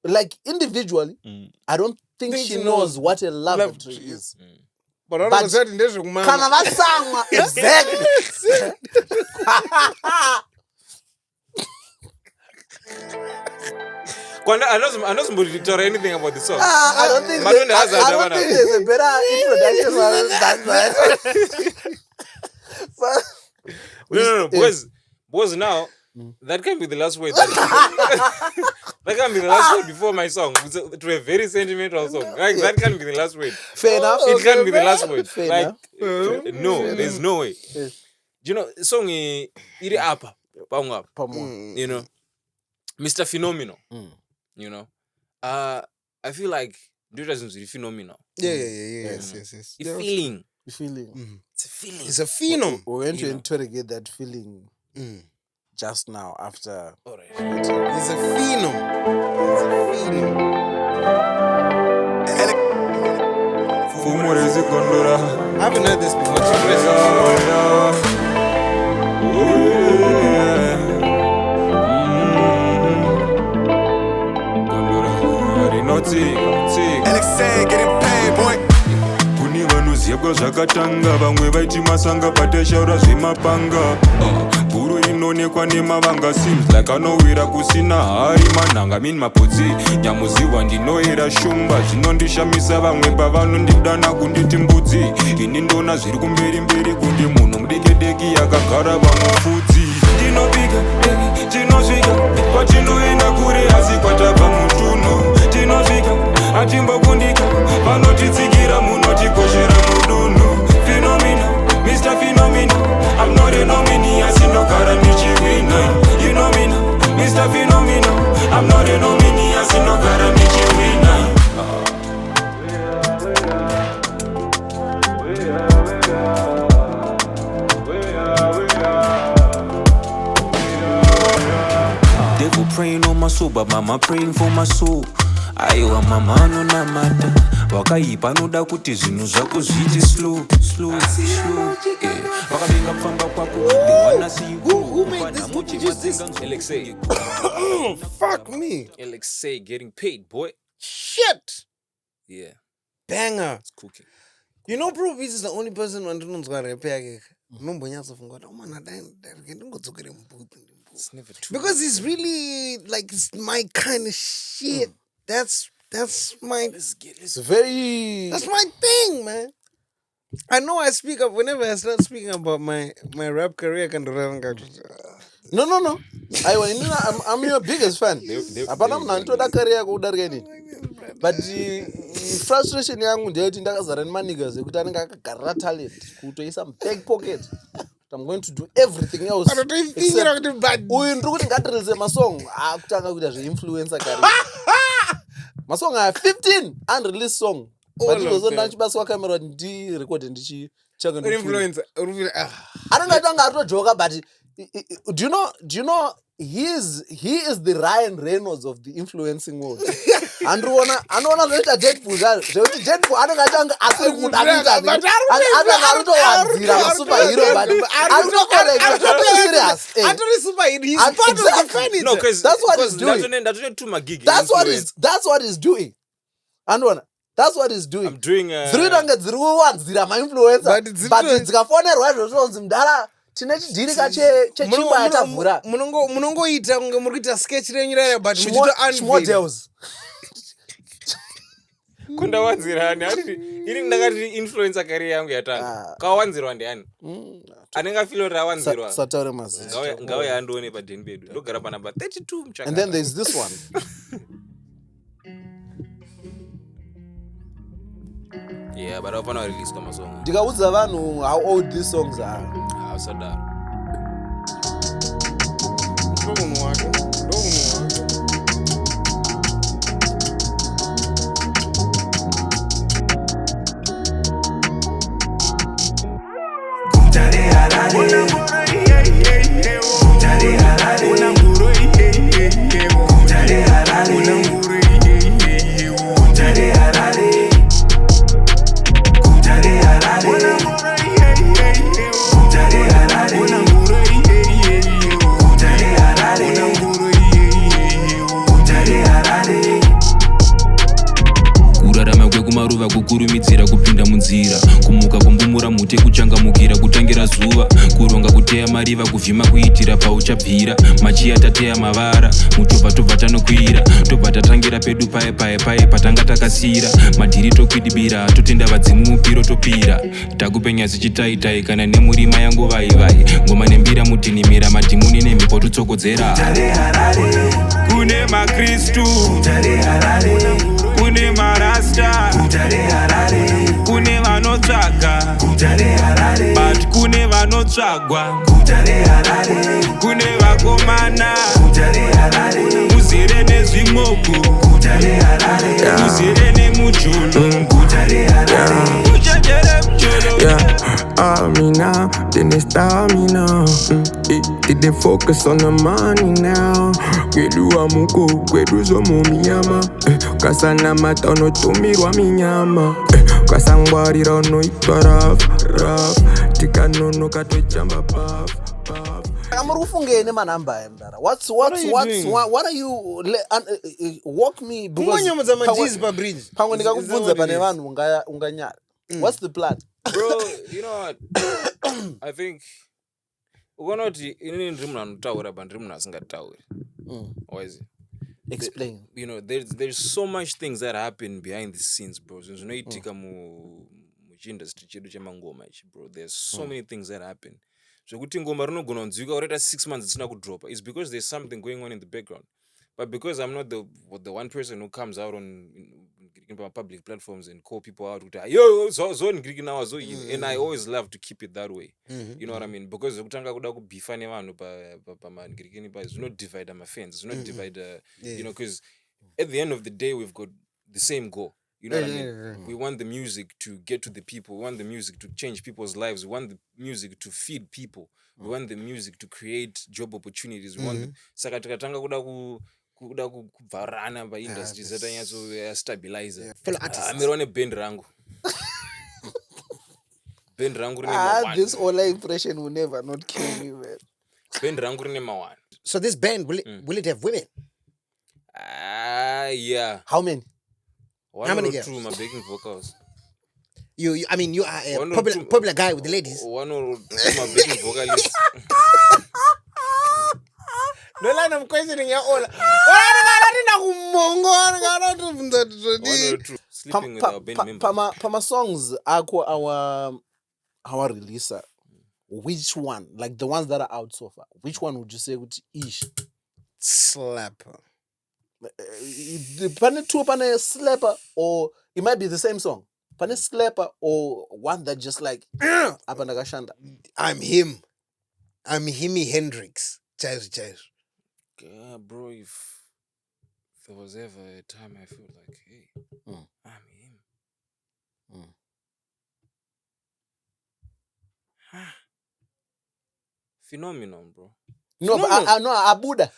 Like individually, I don't think she knows what a lavatory is. But all of a sudden, there's a man. Exactly. I know somebody tell anything about the song. I don't think there's a better introduction than that. No, because now that can be the last word. That can be the last word before my song. To a very sentimental song. Like that can be the last word. Fair enough. It can be the last word. Fair like enough. no, there's no way. You know, song is apa, you know, Mr. Phenomenal. You know, I feel like Dude is phenomenal. Yes. The feeling. It's a feeling. It's a phenom. We're going to interrogate that feeling just now after. All right. It's a phenom. I haven't heard this before. Alexei getting paid, boy. Kuni vanoziva zvakatanga vamwe vaiti masanga pateshaura zvemapanga guru inoonekwa nemavanga seems like anowira kusina hari manhanga mini mapodzi nyamuziwa ndinoera shumba zvinondishamisa vamwe pavanondidana kunditi mbudzi ini ndona zviri kumberi kundi munhu mudekedeki yakagara vamufudzi ndinopika tinosvika kwatinoenda kure asi kwatabva mutunhu tinosvika atimbokundika vanotitsikira munotikoshera mudunhu Phenomena, Mr. Phenomena I'm not a nominee asinogara ndichiwina You know me now, Mr. Phenomena I'm not a nominee asinogara ndichiwina Devil praying on my soul, but mama praying for my soul aiwa mama anonamata wakaipa anoda kuti zvinhu zvako zviiti slow vakavenga kufamba kwako Alexei. Fuck me. Alexei getting paid, boy. Shit. Yeah. Banger. It's cooking. You know, Probeatz is the only person who knows how to repair. It's never too because it's really like it's my kind of shit. That's my. It's very. That's my thing, man. I know I speak up whenever I start speaking about my rap career. Can No. I'm your biggest fan. But frustration yangu ndeyoti ndakazara nemanigas ekuti anenge akagarira talent kutoisa back pocket. I'm going to do everything else. Uyu ndiri kuti ngatirilise masong akutanga kuita zveinfluencer career. Masong aya 15 unreleased song. But izozo ndachibaswa camera ndirecord ndichichanga influencer. Anenge atanga atojoka but do you know he is the Ryan Reynolds of the influencing world. Anoona zvoita Deadpool zvekuti Deadpool anenge atanga asiri kuda kuita atanga aritowanzira masuperhero but serious. Atori superhero. He's part of the furniture. No, because that's what he's doing. That's what he's doing. Anoona. That's what he's doing. I'm doing dziri kuwanzira ma-influencer but dzikafonerwa izvo zvinonzi mudara tine chidhirika chechingwa yatavhura munongoita kunge muri kuita sketch renyu raya but models. kundawanzirani ini ndakati influencer career yangu yatanga kawanzirwa ndiani anenge afilo kuti awanzirwa sataure mazita ngawe andione padheni bedu ndogara panamba 32 muchaka. And then there's this one. Yeah, but apana release kama song. Ndikaudza vanhu how old these songs are. Sadar. Ndomunhu wake. kukurumidzira kupinda munzira kumuka kumbumura mute kuchangamukira kutangira zuva kuronga kuteya mariva kuvhima kuitira pauchabvira machiya tateya mavara mutobva tobva tanokwira tobva tatangira pedu paye patanga takasira madhiri tokwidibira totenda vadzimu mupiro topira takupenya zichitaitai kana nemurima yangu vaivai ngoma nembira mutinimira madhimuni nemhepo tutsokodzera kune makristu kune marasta kune vanotsvaga but kune vanotsvagwa kune vakomana muzere nezvimoko muzere nemujulu uchenjere mujulu. Now, then they style me now. They focus on the money now. Kwedu amuko, kwedu zomo miyama. Kasana mata no tumirwa minyama. Kasangwarira no itwa rough. Tika no kato chamba puff. Amurufunge ne manamba emdara. What are you walk me because pango ndikakubvunza pane vanhu unganyara. What's the plan? Bro, you know what? I think ukonoti inini ndiri munhu anotaura but ndiri munhu asingatauri. Why is it? Explain. You know, there's so much things that happen behind the scenes, bro. Zvinoitika muchindustry chedu chemangoma ichi, bro. There's so many things that happen. Zvekuti ngoma rinogona kunzwika oreta 6 months dzisina kudropa. It's because there's something going on in the background. But because I'm not the one person who comes out on public platforms and call people out, yo, so now, and I always love to keep it that way. You know what I mean? Because kutanga kuda kubifa nevanhu pa Ngirikini pa is not divide my fans. It's not divide, you know, because at the end of the day we've got the same goal. You know what I mean? We want the music to get to the people. We want the music to change people's lives. We want the music to feed people. We want the music to create job opportunities. We want saka tikatanga kuda kubvarana paindustry zatanyatso stabilizer. Amirone band rangu. Band rangu rine ma1. This online impression will never not kill me, man. Band rangu rine ma1. So this band will it have women? Yeah. How many? How many girls? Two my backing vocals. You are a popular guy with the ladies. One or two my backing vocalists. The line of questioning ya all. Sleeping with our band members. Pama songs our releaser. Which one? Like the ones that are out so far. Which one would you say would ish? Slapper. Pane two pane slapper, or it might be the same song. Pane slapper or one that just like Apandagashanda. I'm him. I'm Himi Hendrix. Jazz. Yeah, bro, if there was ever a time I feel like, hey, I'm him. Phenomenon, bro. No, but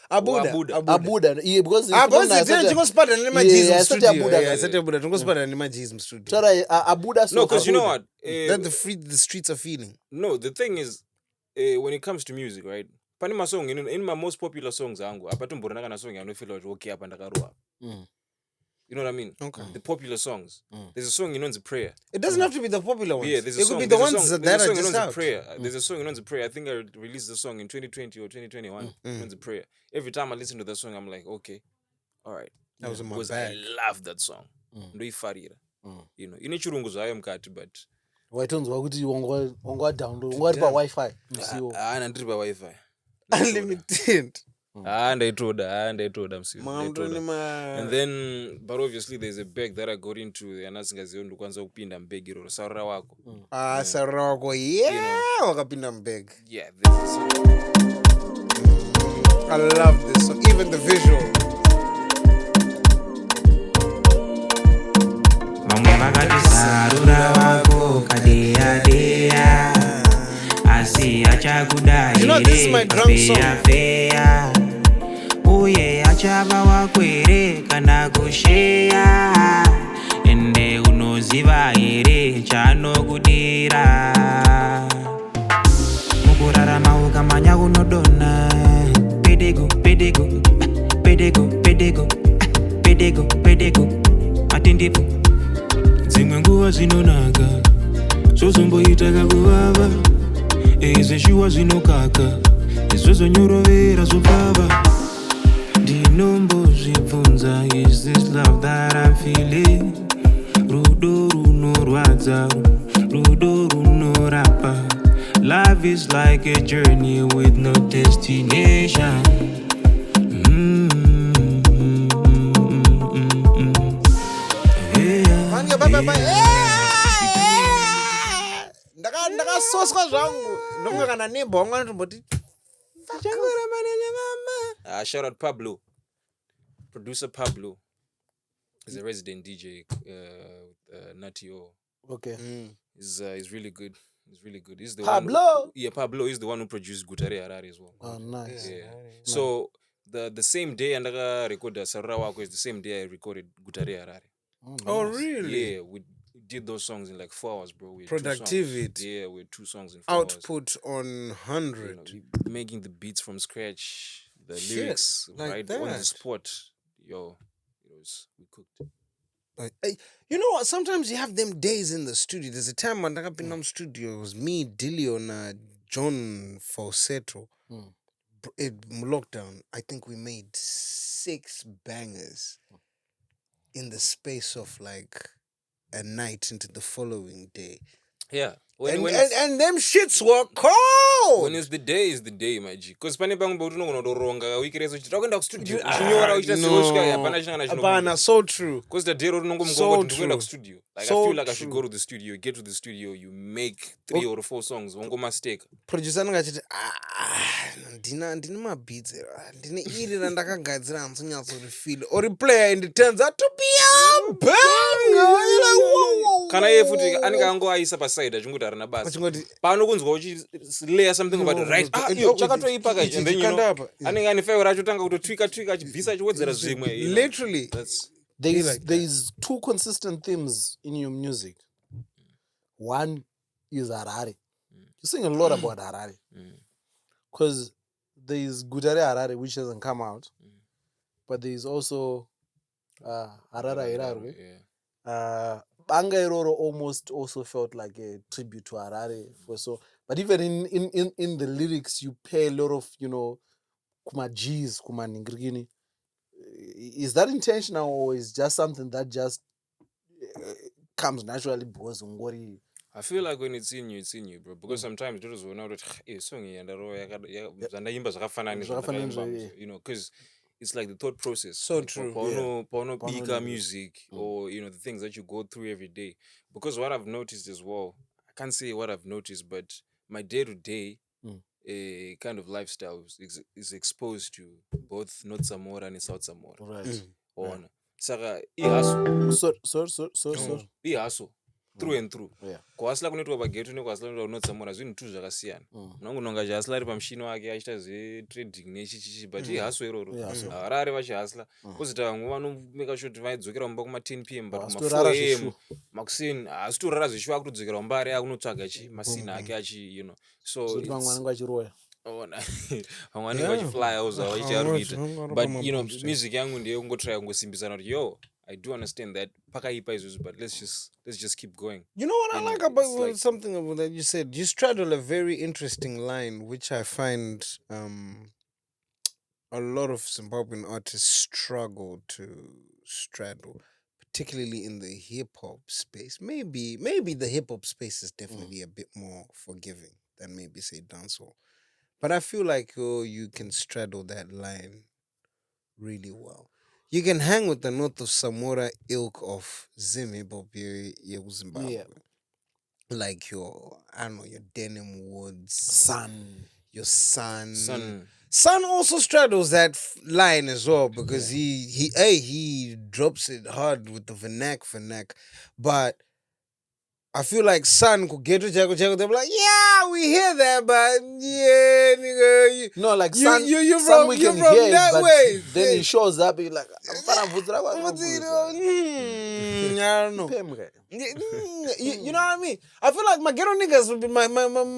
Abuda. Yeah, because I said studio. Abuda. No, because you know what? That the streets are feeling. No, the thing is, when it comes to music, right? Panima song, in my most popular songs, angu, apatumborana kana song, I don't feel like okay up and You know what I mean? Okay. The popular songs. There's a song, it's a prayer. It doesn't have to be the popular ones. Yeah, there's a it song. could be the there's ones a song, that there's a are song, just out. A prayer. There's a song, a prayer. I think I released the song in 2020 or 2021. It's a prayer. Every time I listen to the song, I'm like, okay, all right. That was in my because bag. I love that song. Ndoifarira. You know, ine chirungu zvayo mukati, but waitonzwa kuti wanga download ungari pa wifi musiwo ndiri pa wifi. Unlimited. ndaitoda msiwo. And then but obviously there's a bag that I got into and asingazivi ndikwanisa kupinda mbegi roro sarura wako. Sarura wako wakapinda mbeg. Yeah, this is song. I love this song. Even the visual. Vamwe vakati sarura wako kadea asi achakudai feya uye achava wako here kana kusheya ende unoziva here chanokudira mukurarama ukamanya kunodona pedego matindipo dzimwe nguva zvinonaka zvozomboita kakuvava ezveshuwa zvinokaka izvozonyorovera zvobvava ndinombozvibvunza is this love that I'm feeling rudo runorwadza rudo runorapa life is like a journey with no destination ndakasoswa zvangu ndomwe kana nemba wanga ndomboti Shout out Pablo. Producer Pablo is a resident DJ with Natio. Okay. He's really good. He's really good. He's the Pablo. Pablo is the one who produced Gutare Harare as well. Oh, nice. Yeah. So the same day and I recorded Sarura Wako is the same day I recorded Gutare Harare. Oh, really? Yeah, we did those songs in like 4 hours, bro. We had Productivity. Yeah, we had 2 songs in 4 hours. Output on 100. You know, making the beats from scratch, the lyrics, like right that. on the spot. We cooked. You know what? Sometimes you have them days in the studio. There's a time when I've been in studio. It was me, Dilly, and John Falsetto. In lockdown, I think we made 6 bangers in the space of like a night into the following day. Yeah. And them shits were cold. When it's the day, my G. Because pane pangu bautu nogonoronga wiki rezo chitakwenda ku studio. Chinyora uchita sewoshika hapana chingana chino. Hapana, so true. Because the day rongo mgongo ndikwenda ku studio. Like I feel like I should go to the studio. You get to the studio, you make 3 or 4 songs. Wongo mistake. Producer nanga chiti ndina mabeats ndine iri randakagadzira hanzonyatso refeel or player and it turns out to be a banger. Kana ye futi anenge angoaisa paside achingoti arina basa. Pano kunzwa uchilayer something about right. Chakatoipaka and then you know anenge ane favor acho tanga kutotwika achibvisa achiwedzera zvimwe. Literally. There's 2 consistent themes in your music. One is Harare. You sing a lot about Harare. Because there's Gutare Harare, which hasn't come out. But there's also Harare Irarwe. Banga Iroro almost also felt like a tribute to Harare. But even in the lyrics, you pay a lot of, kuma G's, kuma ningirigini. Is that intentional or is just something that just comes naturally because ungori? I feel like when it's in you, bro. Because sometimes those will know that song you know, because it's like the thought process. So like, true. Porno bigger music or the things that you go through every day. Because what I've noticed as well, I can't say what I've noticed, but my day-to-day kind of lifestyle is exposed to both North Samora and South Samora. Right. Saka ihustle. So. Ihustle. Through and through. Yeah. Kuhasla kunoitwa pageto nekuhasla kunoitwa North Samora zvinhu two zvakasiyana. Nonga achihasla ari pamushini wake achiita trading nechichichi but ihustle iroro. Harare vachihasla. Kozita vamwe vanomeka sure kuti vaidzokera mumba kuma 10 p.m. but kuma 4 a.m. makuseni haasitorara zveshuwa akutodzokera mumba ari akunotsvaga masina ake achi you know. So vamwe vanenge vachiroya. vamwe vanenge vachifly auza vachiarikuita. But you know music yangu ndeye kungotry kungosimbisana kuti yo I do understand that pakaipa izvozvo but let's just keep going. You know what I like about something about that you said? You straddle a very interesting line, which I find a lot of Zimbabwean artists struggle to straddle, particularly in the hip hop space. Maybe the hip hop space is definitely a bit more forgiving than maybe say dancehall, but I feel like you can straddle that line really well. You can hang with the North of Samora ilk of Zim hip hop Zimbabwe. Yeah. Like your Denim Woods, your Sun also straddles that line as well because he drops it hard with the vernac, but I feel like Sun could get to Jago, they'll be like, yeah, we hear that, but yeah, nigga. No, like you're Sun we can hear that but way. Then he shows up, he's like, I don't know. You know what I mean? I feel like my ghetto niggas would be my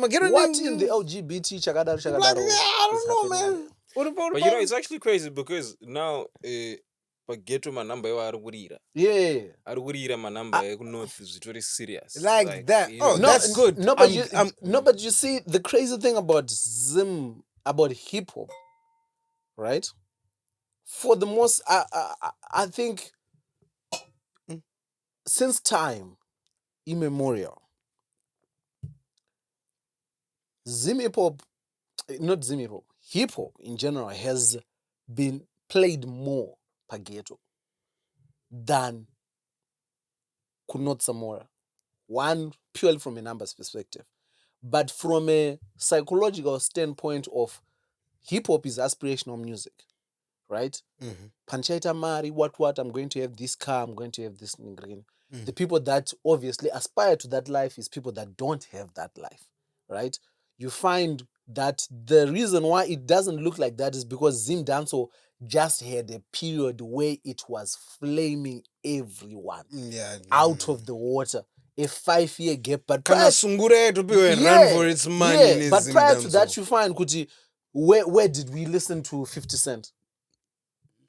ghetto what in the LGBT chakadar? I don't know, man. But you know, it's actually crazy because now Pageto manamba yo arugurira. Yeah. Arugurira manamba yo north is very serious. Like that. Oh, no, that's good. No, but you see the crazy thing about Zim, about hip hop, right? For the most, I think since time immemorial, Zim hip hop, not Zim hip hop in general has been played more Pageto than Kunot Samora. One, purely from a numbers perspective. But from a psychological standpoint of hip-hop is aspirational music, right? Panchaita Mari, what, I'm going to have this car, I'm going to have this green. The people that obviously aspire to that life is people that don't have that life, right? You find that the reason why it doesn't look like that is because Zim Danso just had a period where it was flaming everyone out of the water. A 5-year gap, but prior to run for its money. But prior to that, you find Kuti, where did we listen to 50 Cent?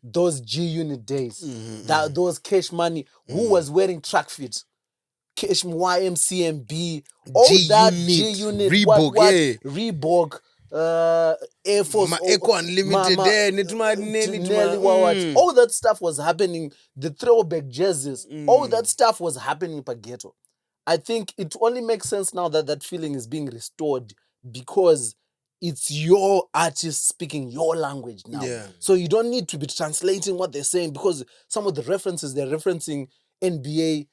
Those G Unit days, those Cash Money. Who was wearing track fit? Cash YMCMB, all that G Unit, Reebok, Reebok. Air Force, Eco Unlimited, all that stuff was happening. The throwback jerseys, all that stuff was happening in Pageto. I think it only makes sense now that that feeling is being restored because it's your artist speaking your language now. Yeah. So you don't need to be translating what they're saying because some of the references they're referencing NBA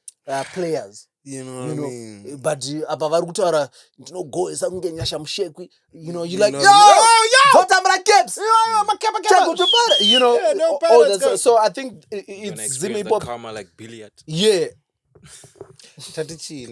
players. You know what I mean? But apavarukutaura ndinogoesa kunge nyasha mushekwi, you're like, yo, you know, all that. So I think it's Zim Pop karma like billiard. Yeah. Tatichi.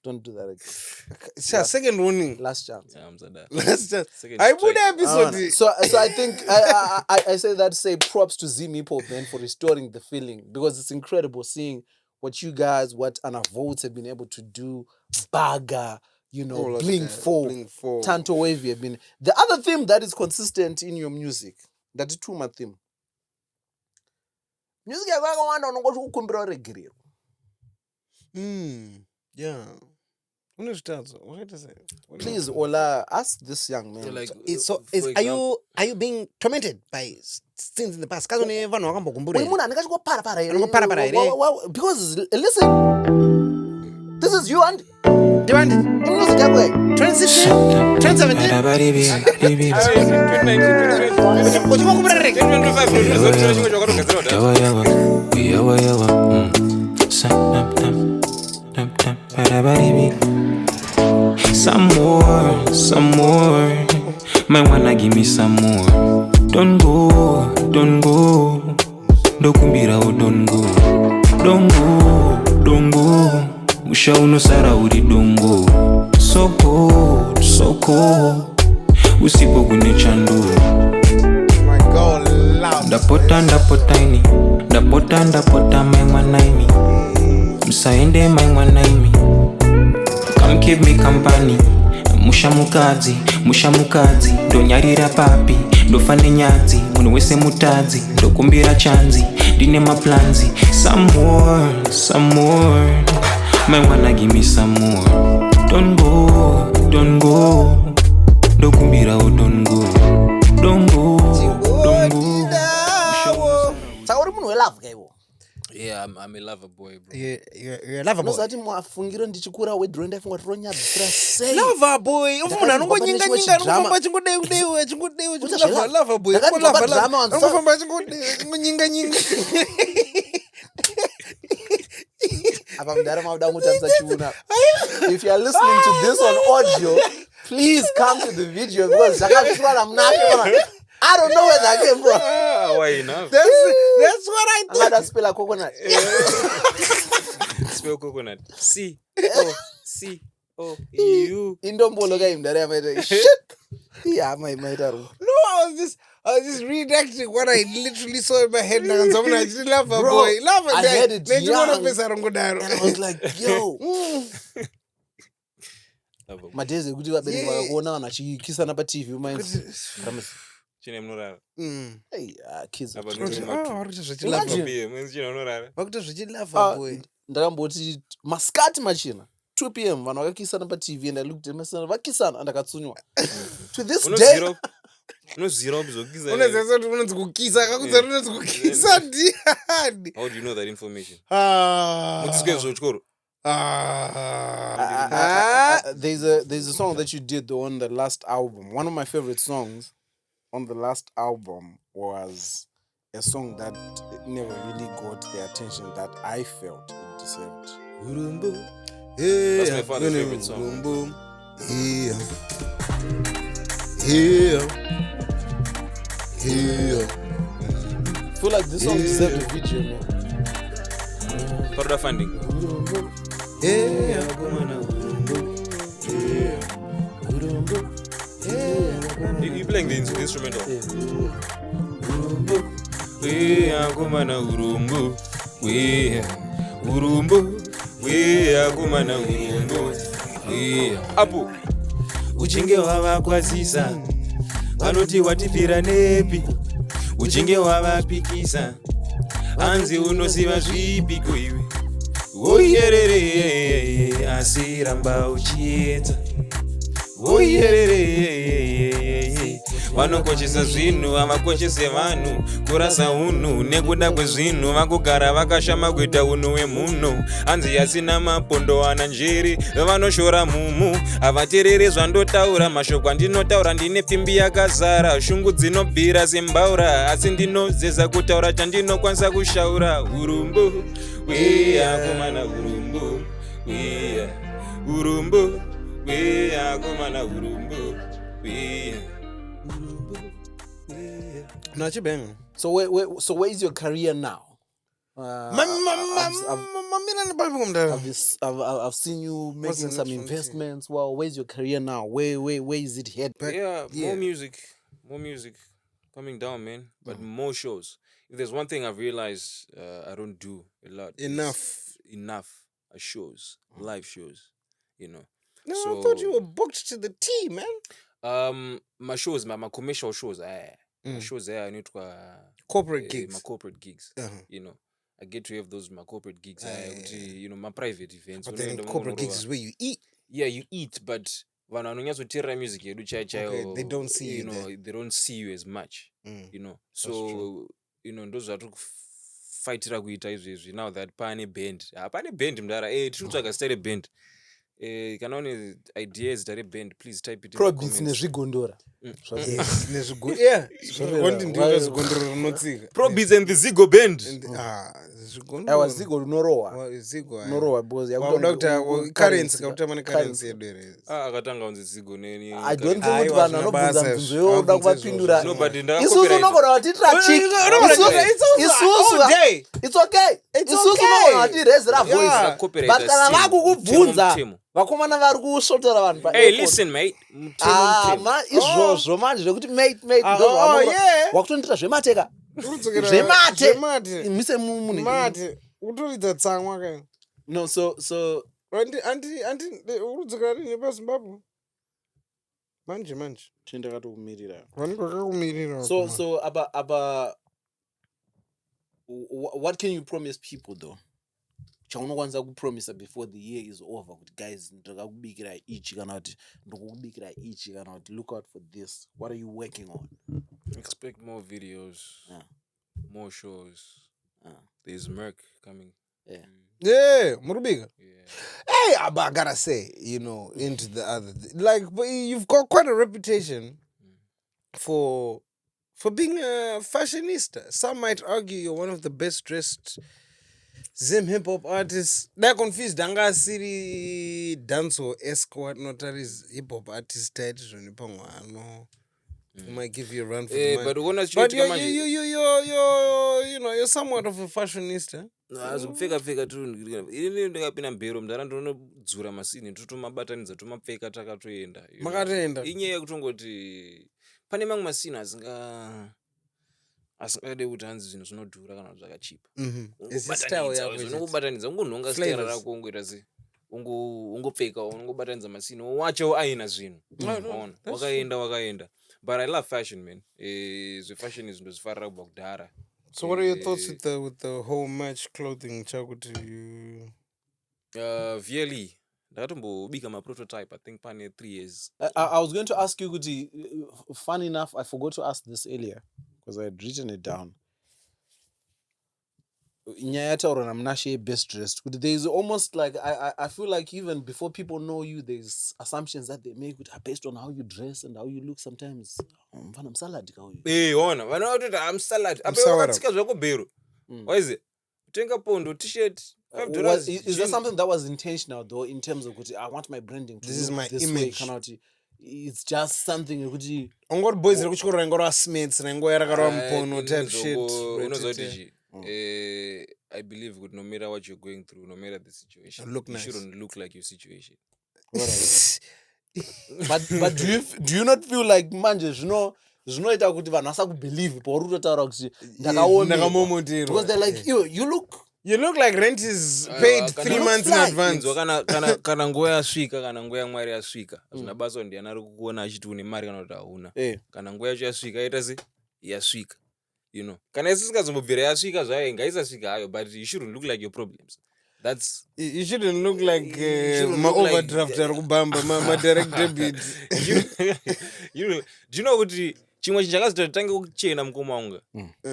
Don't do that again. Second warning. Last chance. Yeah, I'm that. Last chance. I put episode. So I think I say props to Zim Hip Hop man for restoring the feeling because it's incredible seeing what you guys, what Anna Votes have been able to do, Baga, Blink 4, Tanto Wavy have been. The other theme that is consistent in your music, that is Tuma theme. Music is going on. Yeah. Please, Ola, ask this young man. Like, Are you being tormented by things in the past? Because listen, this is you and music 2016, 2025. Some more. Might wanna give me some more. Don't go. Dokumbira o don't go. Musha unosara uri dongo. So cold. Usipo kune chando. My God, loud. Ndapota maimwanaimi. Msaende maimwanaimi. Come keep me company. Mushamukadzi ndonyarira papi ndofane nyadzi munhu wese mutadzi ndokumbira chanzi ndine maplanzi some more might wanna give me some more. Don't go ndokumbira o don't go yeah, I'm a lover boy, bro. You're a lover boy. Nosati mwafungiro ndichikura wedro ndafunga tironyadzira sei. Lover boy. Ufunga anongonyinga anongofamba chingodeu lover boy. Anongofamba chingodeu nyinga. If you are listening to this on audio, please come to the video because I don't know where that came from. Why enough? That's what I thought. I'm gonna spill a coconut. Spill coconut. C-O-C-O-U. Indombolo game that I made. Shit. Yeah, my mate. No, I was just reenacting what I literally saw in my head now. And someone actually love a boy. Love I had it young. And I was like, yo. Madeze kuti vabereki vakakuona vanhu vachikisana paTV umainzi. Chine munorara. Hey, kids. Ndakamboti maskati machina 2 p.m. vanhu vakakisana paTV and I looked at myself vakisana and akatsunywa. To this day. Unozira kuzokiza. Unonzi kukisa akakudza unonzi kukisa ndiani. How do you know that information? There's a song that you did on the last album. One of my favorite songs on the last album was a song that never really got the attention that I felt it deserved. That's my father's favorite song. I feel like this song deserved a video, man. Part of funding. You playing the instrumental? Apu uchinge wavakwazisa vanoti watipira nepi uchinge wavapikisa anzi unosiva zvipiko iwe woyerere asi ramba uchiedza woyerere vanokoshesa zvinhu havakoshese vanhu kurasa unhu nekuda kwezvinhu vakugara vakashama kuita unhu wemunhu anzi asina mapondo ana njeri vanoshora mumu havaterere zvandotaura mashoko andinotaura ndine pimbi yakazara shungu dzinobhira sembaura asi ndinozeza kutaura chandinokwanisa kushaura urumbu weakomana urumbu urumbu weakomana urumbu So where is your career now? I've seen you making some investments. Well, where's your career now? Where is it headed? Yeah, more music coming down, man. But more shows. If there's one thing I've realized I don't do a lot. Enough shows, live shows, you know. No, so, I thought you were booked to the T, man. My shows, my commercial shows, my shows there, I need to corporate gigs. My corporate gigs, you know. I get to have those my corporate gigs, you know, my private events. But then corporate gigs is where you eat. yeah, you eat, but vanhu vanonyatsoteerera music yedu chaiyo, they don't see you know, they don't see you as much, you know. So you know, ndozvatiri kufaitira kuita izvezvi now that pane band. Pane band mudara, tiri kutsvaga zita reband. Kana une ideas zita reband, please type it in the comments. Probeatz nezvigondora. Yeah, ndinga zvigondoro rinotsika. Probeatz and the Zigo band. Aiwa Zigo rinorowa. Norowa because yakuda currency kautama currency yedu ere. Akatanga unzi Zigo neni. I don't think kuti vanhu vanobvunza mibvunzo yoda kuvapindura. No, but isusu unogona vatitira chick. It's okay. Isusu unogona vatirezera voice. But kana vakukubvunza vakomana vari kusvotera vanhu. Hey, listen mate. Izvozvo manje zvekuti mate wakutondita zvemateka. Zvemate mise munhu mate utoridza tsamwa kai. No, so anti urudzika rini paZimbabwe manje tindakatokumirira. So aba what can you promise people though? Chaunokwanisa kupromisa before the year is over kuti guys ndakakubikira ichi kana kuti ndokukubikira ichi kana kuti look out for this. What are you working on? Expect more videos, more shows. There's Merc coming. Yeah, Murubika. Yeah. Hey, I gotta say, you know, into the other, like, but you've got quite a reputation for being a fashionista. Some might argue you're one of the best dressed Zim hip hop artists. They're confused. Danga City dance or escort notaries hip hop artist title. Might give you a run for the money. But you're somewhat of a fashionista. No, azopfeka tu ini ndakapinda mbero mudara ndonodzura masini totomabatanidza tomapfeka takatoenda. Makatoenda. Inyaya yekutongoti pane mamwe masini asingade kuti hanzi zvinhu zvinodhura kana zvakachipa. Ungobatanidza ungonhonga stera rako ungoita sei ungopfeka ungobatanidza masini wacho aina zvinhu. Wakaenda. But I love fashion, man. The fashion is ndozvifarira kubva kudhara. So what are your thoughts with the whole match clothing chakuti you VLE ndakatombobika my prototype I think pane 3 years. I was going to ask you kuti fun enough I forgot to ask this earlier because I had written it down. Nyaya yataura naMnashe best dressed. There's almost like I feel like even before people know you, there's assumptions that they make based on how you dress and how you look sometimes. I'm salad kauyu. Ona vanoti I'm salad. Apakatsika zvako bhero. What is it? Tenga pondo t-shirt $5. Is that something that was intentional though in terms of I want my branding to this is my this image. It's just something kuti ongori boys rekuchikora ngora smiths nengo yarakara mpono type shit. Unozoti I believe no matter what you're going through, no matter the situation, look you nice. Shouldn't look like your situation. but do you not feel like manje zvinoita kuti vanhu vasakubelieve pauri kutotaura kuti ndakaomera because they're like you look like rent is paid 3 months in advance. Kana nguva yasvika kana nguva yaMwari yasvika hazvina basa ndiani ari kukuona achiti une mari kana kuti hauna. Kana nguva yacho yasvika ita se yasvika. You know, kana isingazobvira yasvika zvayo ngaisasvika hayo, but you shouldn't look like your problems. That's you shouldn't look like my overdraft ari kubamba my direct debit. Do you know kuti chimwe chinhu chakazoti tange kuchena mukoma wanga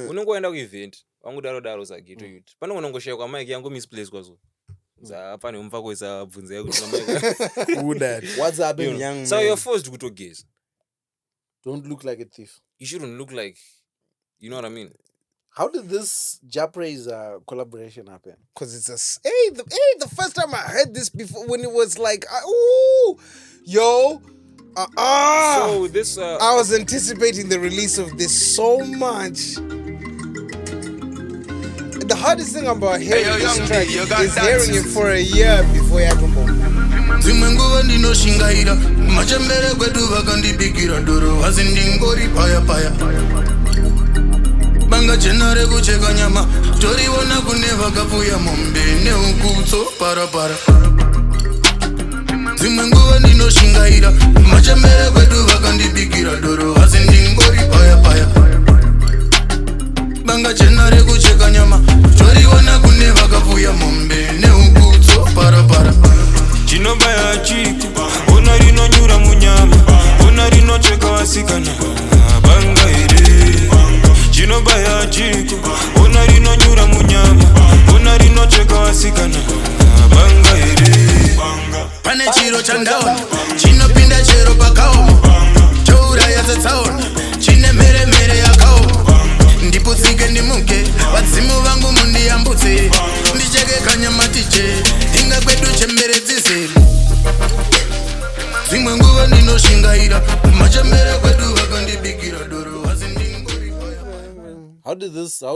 unongoenda kuevent wangodaro sageto youth panongoshaya kwa mic yangu misplace kwazo pane umfako isabvunza yakuti what's happening young so you're forced kutogeza. Don't look like a thief. You shouldn't look like, you know what I mean. How did this Japraise collaboration happen? Because it's the first time I heard this before when it was like, So this, I was anticipating the release of this so much. The hardest thing about hearing this track is hearing it for a year before you come home. Zimenguva ndinoshingaira machembere kwedu vakandibikira ndoro hazindingori paya paya banga chenare kucheka nyama toriona kune vakafuya mombe neukutso parapara Zimenguva ndinoshingaira machembere kwedu vakandibikira ndoro hazindingori paya paya banga chenare kucheka nyama toriona kune vakafuya mombe neukutso parapara Chinobaya chiku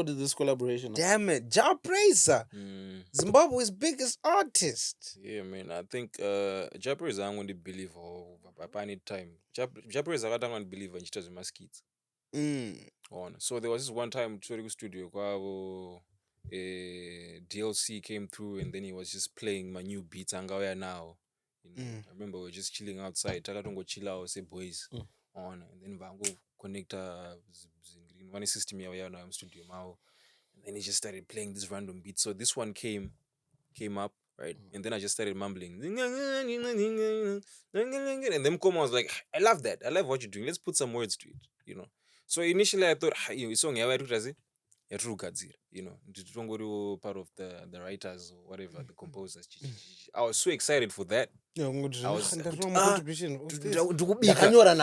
did this collaboration? Damn it, Japraiser, Zimbabwe's biggest artist. Yeah, man. I think Japraiser I'm going to believe by any time. Japraiser I don't want to believe in just my skits. So there was this one time Toriku studio DLC came through and then he was just playing my new beats Angawaya now. I remember we were just chilling outside. Takatongo chill out, say boys on and then Vango connect one system here now studio now. And then he just started playing this random beat. So this one came up, right? And then I just started mumbling. And then Koma was like, I love that. I love what you're doing. Let's put some words to it, you know. So initially I thought, song part of the writers or whatever, the composers. I was so excited for that. Ndakanyora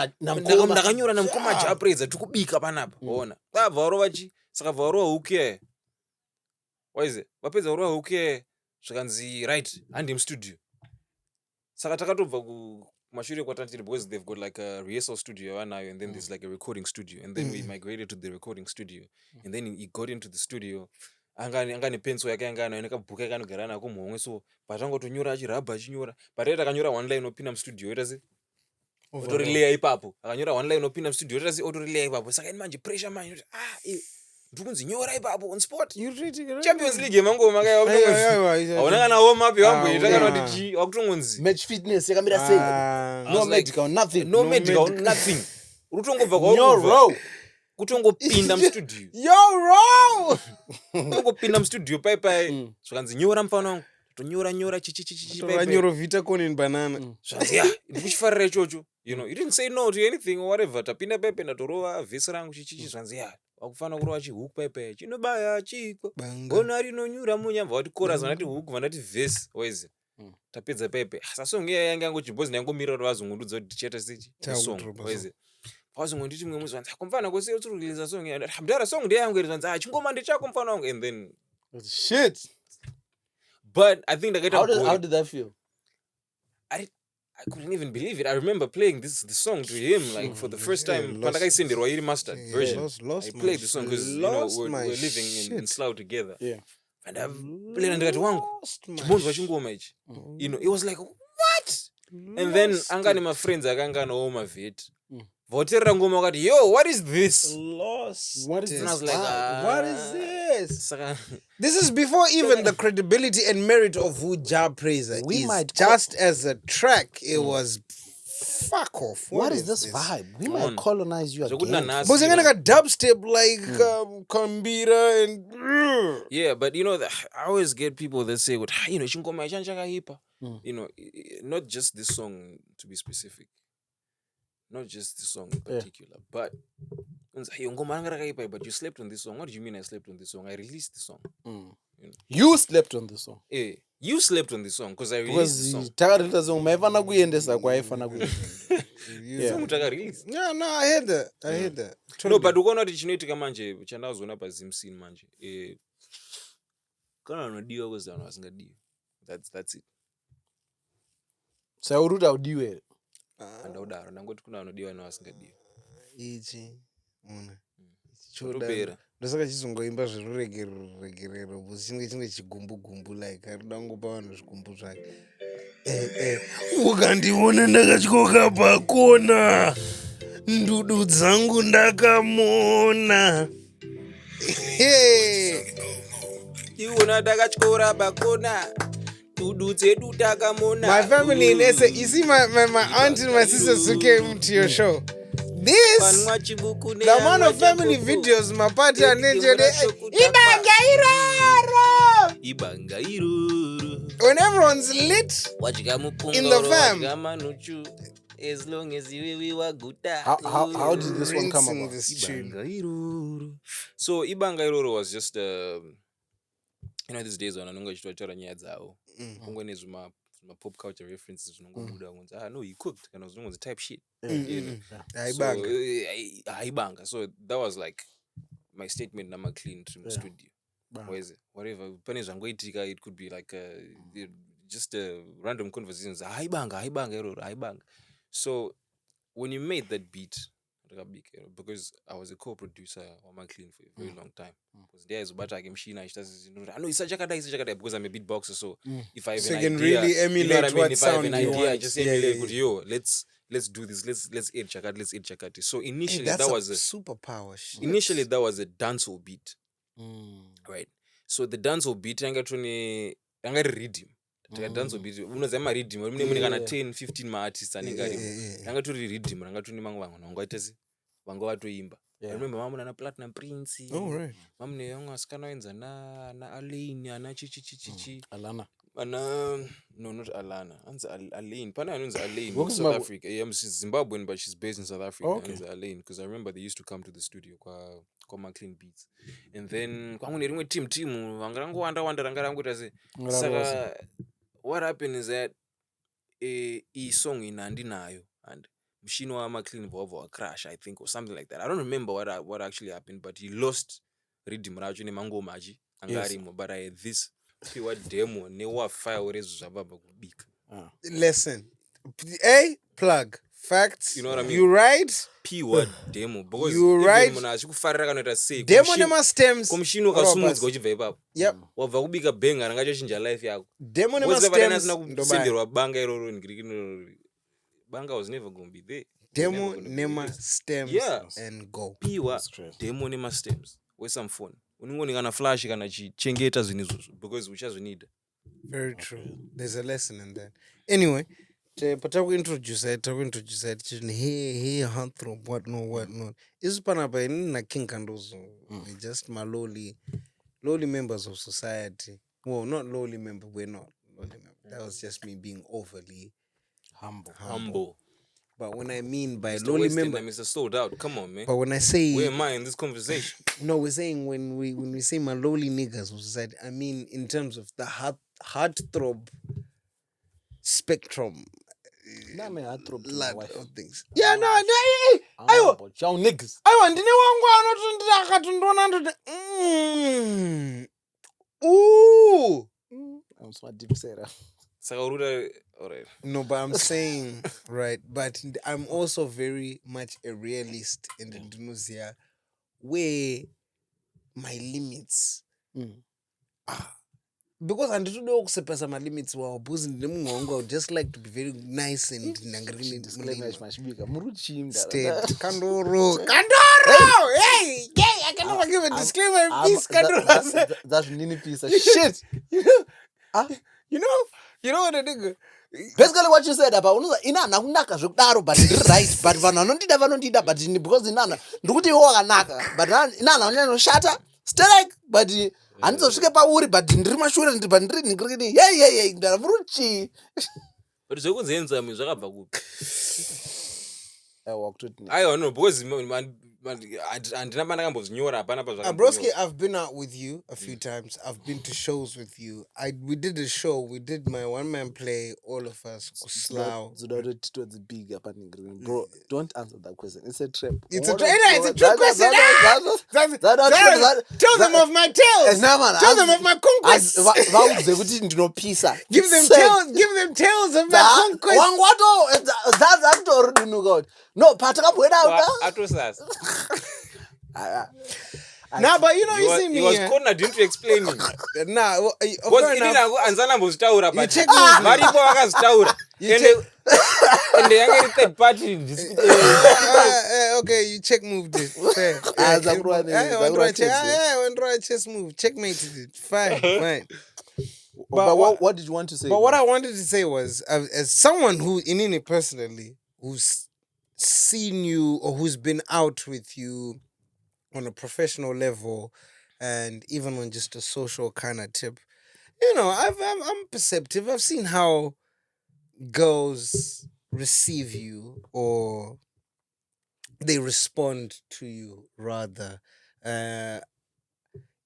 namukoma Japraiser tukubika panapa. Ona. Vavaro vachi saka varo huke. What is it? Vapedza varo huke zvakanzi right handi studio. Saka takatobva kumashure kwatantiri because they've got like a rehearsal studio and then there's like a recording studio and then we migrated to the recording studio and then he got into the studio angane pencil yake angana nekabhuku yake anogara nako muhomwe so patangotonyora achirabha achinyora but akanyora one line opinda mustudio itazi otorelay ipapo akanyora one line opinda mustudio itazi otorelay ipapo saka manje pressure manje ndikunzi nyora ipapo on spot Champions League mangoma aona kana warm up yamboita kana kuti wakutongonzi match fitness yakamira sei no medical nothing urutongobva kwa kutongopinda mustudio kutongopinda mustudio pai zvakanzi nyora mufana wangu tonyora Nyoro Vita Conin banana. Ndikuchifarira ichocho. You know, you didn't say no to anything or whatever. Tapinda pepe ndatorova vhesi rangu chichichi zvanzi wakufana kurova chihuku pepe. Chinobaya chiko. Gona rinonyura munyamva wati chorus vanati huku vanati vhesi waize. Tapedza pepe. Sasong yanga ngochibhozi nangomirira vazongundudza kuti cheta sichi. Song waize. Vazongonditi mwe muzvanzi akomfana kwese utiri release song ya. Hamdara song ndeyangu zvanzi chingoma ndechako mfana wangu and then shit. But I think how did that feel? I couldn't even believe it. I remember playing the song to him like for the first time. Pandaka Cindy Roy mastered version. I played the song because we're living in Slough together. Yeah. And I played and that wangu. You know, it was like what? And then angani my friends akanga no my vet. Voterera ngoma wakati yo what is this? What is this? And I was like what is this? This is before even the credibility and merit of who Japraiser is. Just as a track, it was fuck off. What is this vibe? We might colonize you again. But they're gonna get dubstep like Kambira and yeah, but you know I always get people that say, you know, chingoma chanchaka hipa. You know, not just this song to be specific. Not just this song in particular, but you slept on this song. What do you mean I slept on this song? I released the song. You know? You slept on this song? Yeah. You slept on this song because I released the song. Yeah, no, I heard that. No, but uko not chinoitika manje chandazoona pa Zimscene manje. Kana unodiwa kwa zana wasingadiwa. That's it. So uruta udiwe. Ndaudaro ndangoti kuna vanodiwa nevasingadiwa ichi una chodapera ndosaka chizongoimba zviruregerero businge chinge chigumbu like arida ngopa vanhu zvigumbu zvake ukandiona ndakatyoka pakona ndudu dzangu ndakamona iwona ndakatyora pakona. My family in Ese, you see my aunt and my sisters who came to your show. This, the amount of family videos my party and when everyone's lit in the fam. As long as we were good. How did this one come about? So Ibanga Iroro was just you know, these days when I'm going to tell you that my pop culture references no, you cooked and I was doing the type shit. Ibanga. So that was like my statement. I'm clean to the studio. Where is it? Whatever. It could be like just a random conversations. Ibanga. So when you made that beat, because I was a co-producer on my clean for a very long time. Because there is but I machine I know it's such a because I'm a beatboxer, so if I have So an you can idea, really emulate you know what I mean? what If I have an sound you idea, I want. just Yeah, emulate yeah, good, yo, let's do this, let's add chakati. So Hey, initially that's that a was superpower shit. initially that was a dancehall beat. Right. So the dancehall beat anga rhythm. Dancehall beat unozama rhythm mune kana 10 15 ma artists anenge arimo. Anga tori rhythm ranga toni mangu vanhu vangaita se vanga vatoimba. I remember mamuna na Platinum Prince. Oh right. Mamune yanga asikana wenza na Alain ana chichi. Alana. No, not Alana. Anza Alain. Pana anunza Alain. From South Africa. She's Zimbabwean, but she's based in South Africa. Anza Alain, because I remember they used to come to the studio kwa clean beats. And then kwangu nerimwe team vangarango wanda rangarangoita se. Saka what happened is that a song inandinayo and machine wa clean volvo crash, I think, or something like that. I don't remember what actually happened, but he lost rhythm racho nemango maji angarimo, but I had this pure demo newa fire orezo zababa kubika. Listen, plug facts. You know what I mean? You right? Pure demo because you right. Muna achikufarira kanoita sei. Demo nema stems. Komshino kasumudzwa uchibva ipapo. Yep. Wabva kubika benga rangachochinja life yako. Demo nema stems. Kusenderwa banga iroro ngirikino. Banga was never going to be there. Demo nema stems and go. Pure demo nema stems. With some phone. Uningoni kana flash kana chichengeta zvinizvo because uchazvinida. Very true. There's a lesson in that. Anyway, but I will introduce it. Hey, heartthrob, what not. Is Panapa in a king candozo. Just my lowly members of society. Well, not lowly member. We're not lowly member. That was just me being overly humble. But when I mean by Mr. lowly Weston member, and Mr. Sold Out, come on, man. but when I say where am I in this conversation? No, we're saying when we say my lowly niggas of society, I mean in terms of the heartthrob spectrum. Lot of things. Yeah, no, I niggas. I want ooh. I'm so deep Sarah. Alright. No, but I'm saying right, but I'm also very much a realist in the Indonesia where my limits are. Because I don't know my limits were I would just like to be very nice and state. Kandoro! Hey! I cannot give a disclaimer in peace, Kandoro! That's Nini piece of shit! You know what I think? Basically what you said about inana kunaka zvekudaro but right but vanondida but because inana ndikuti iwo wakanaka but inana unoshata strike but handizosvike pauri but ndiri mashure but ndiri ningirikini hey ndavuruchi but zvekunzi enzami zvakabva kupi wakutoti aiwa no because handina pandakambozvinyora hapana Broski, I've been out with you a few times. I've been to shows with you. We did a show. We did my one-man play, all of us. Slow. Big bro, don't answer that question. It's a trap. It's a trap question. Tell them of my tales. Tell them of my conquests. Give them tales of my conquests. No, patakabwera atosasa. Nah, but you know, you see me. He was cornered into explaining. Nah, because inini anzana mbozitaura but check me. varipo vakazitaura and yanga third party okay, you check moved it. Fair. Chess move. Checkmated it. Fine. But what did you want to say? But what I wanted to say was, as someone who, Inini personally, who's seen you or who's been out with you on a professional level and even on just a social kind of tip, you know, I'm perceptive. I've seen how girls receive you or they respond to you rather.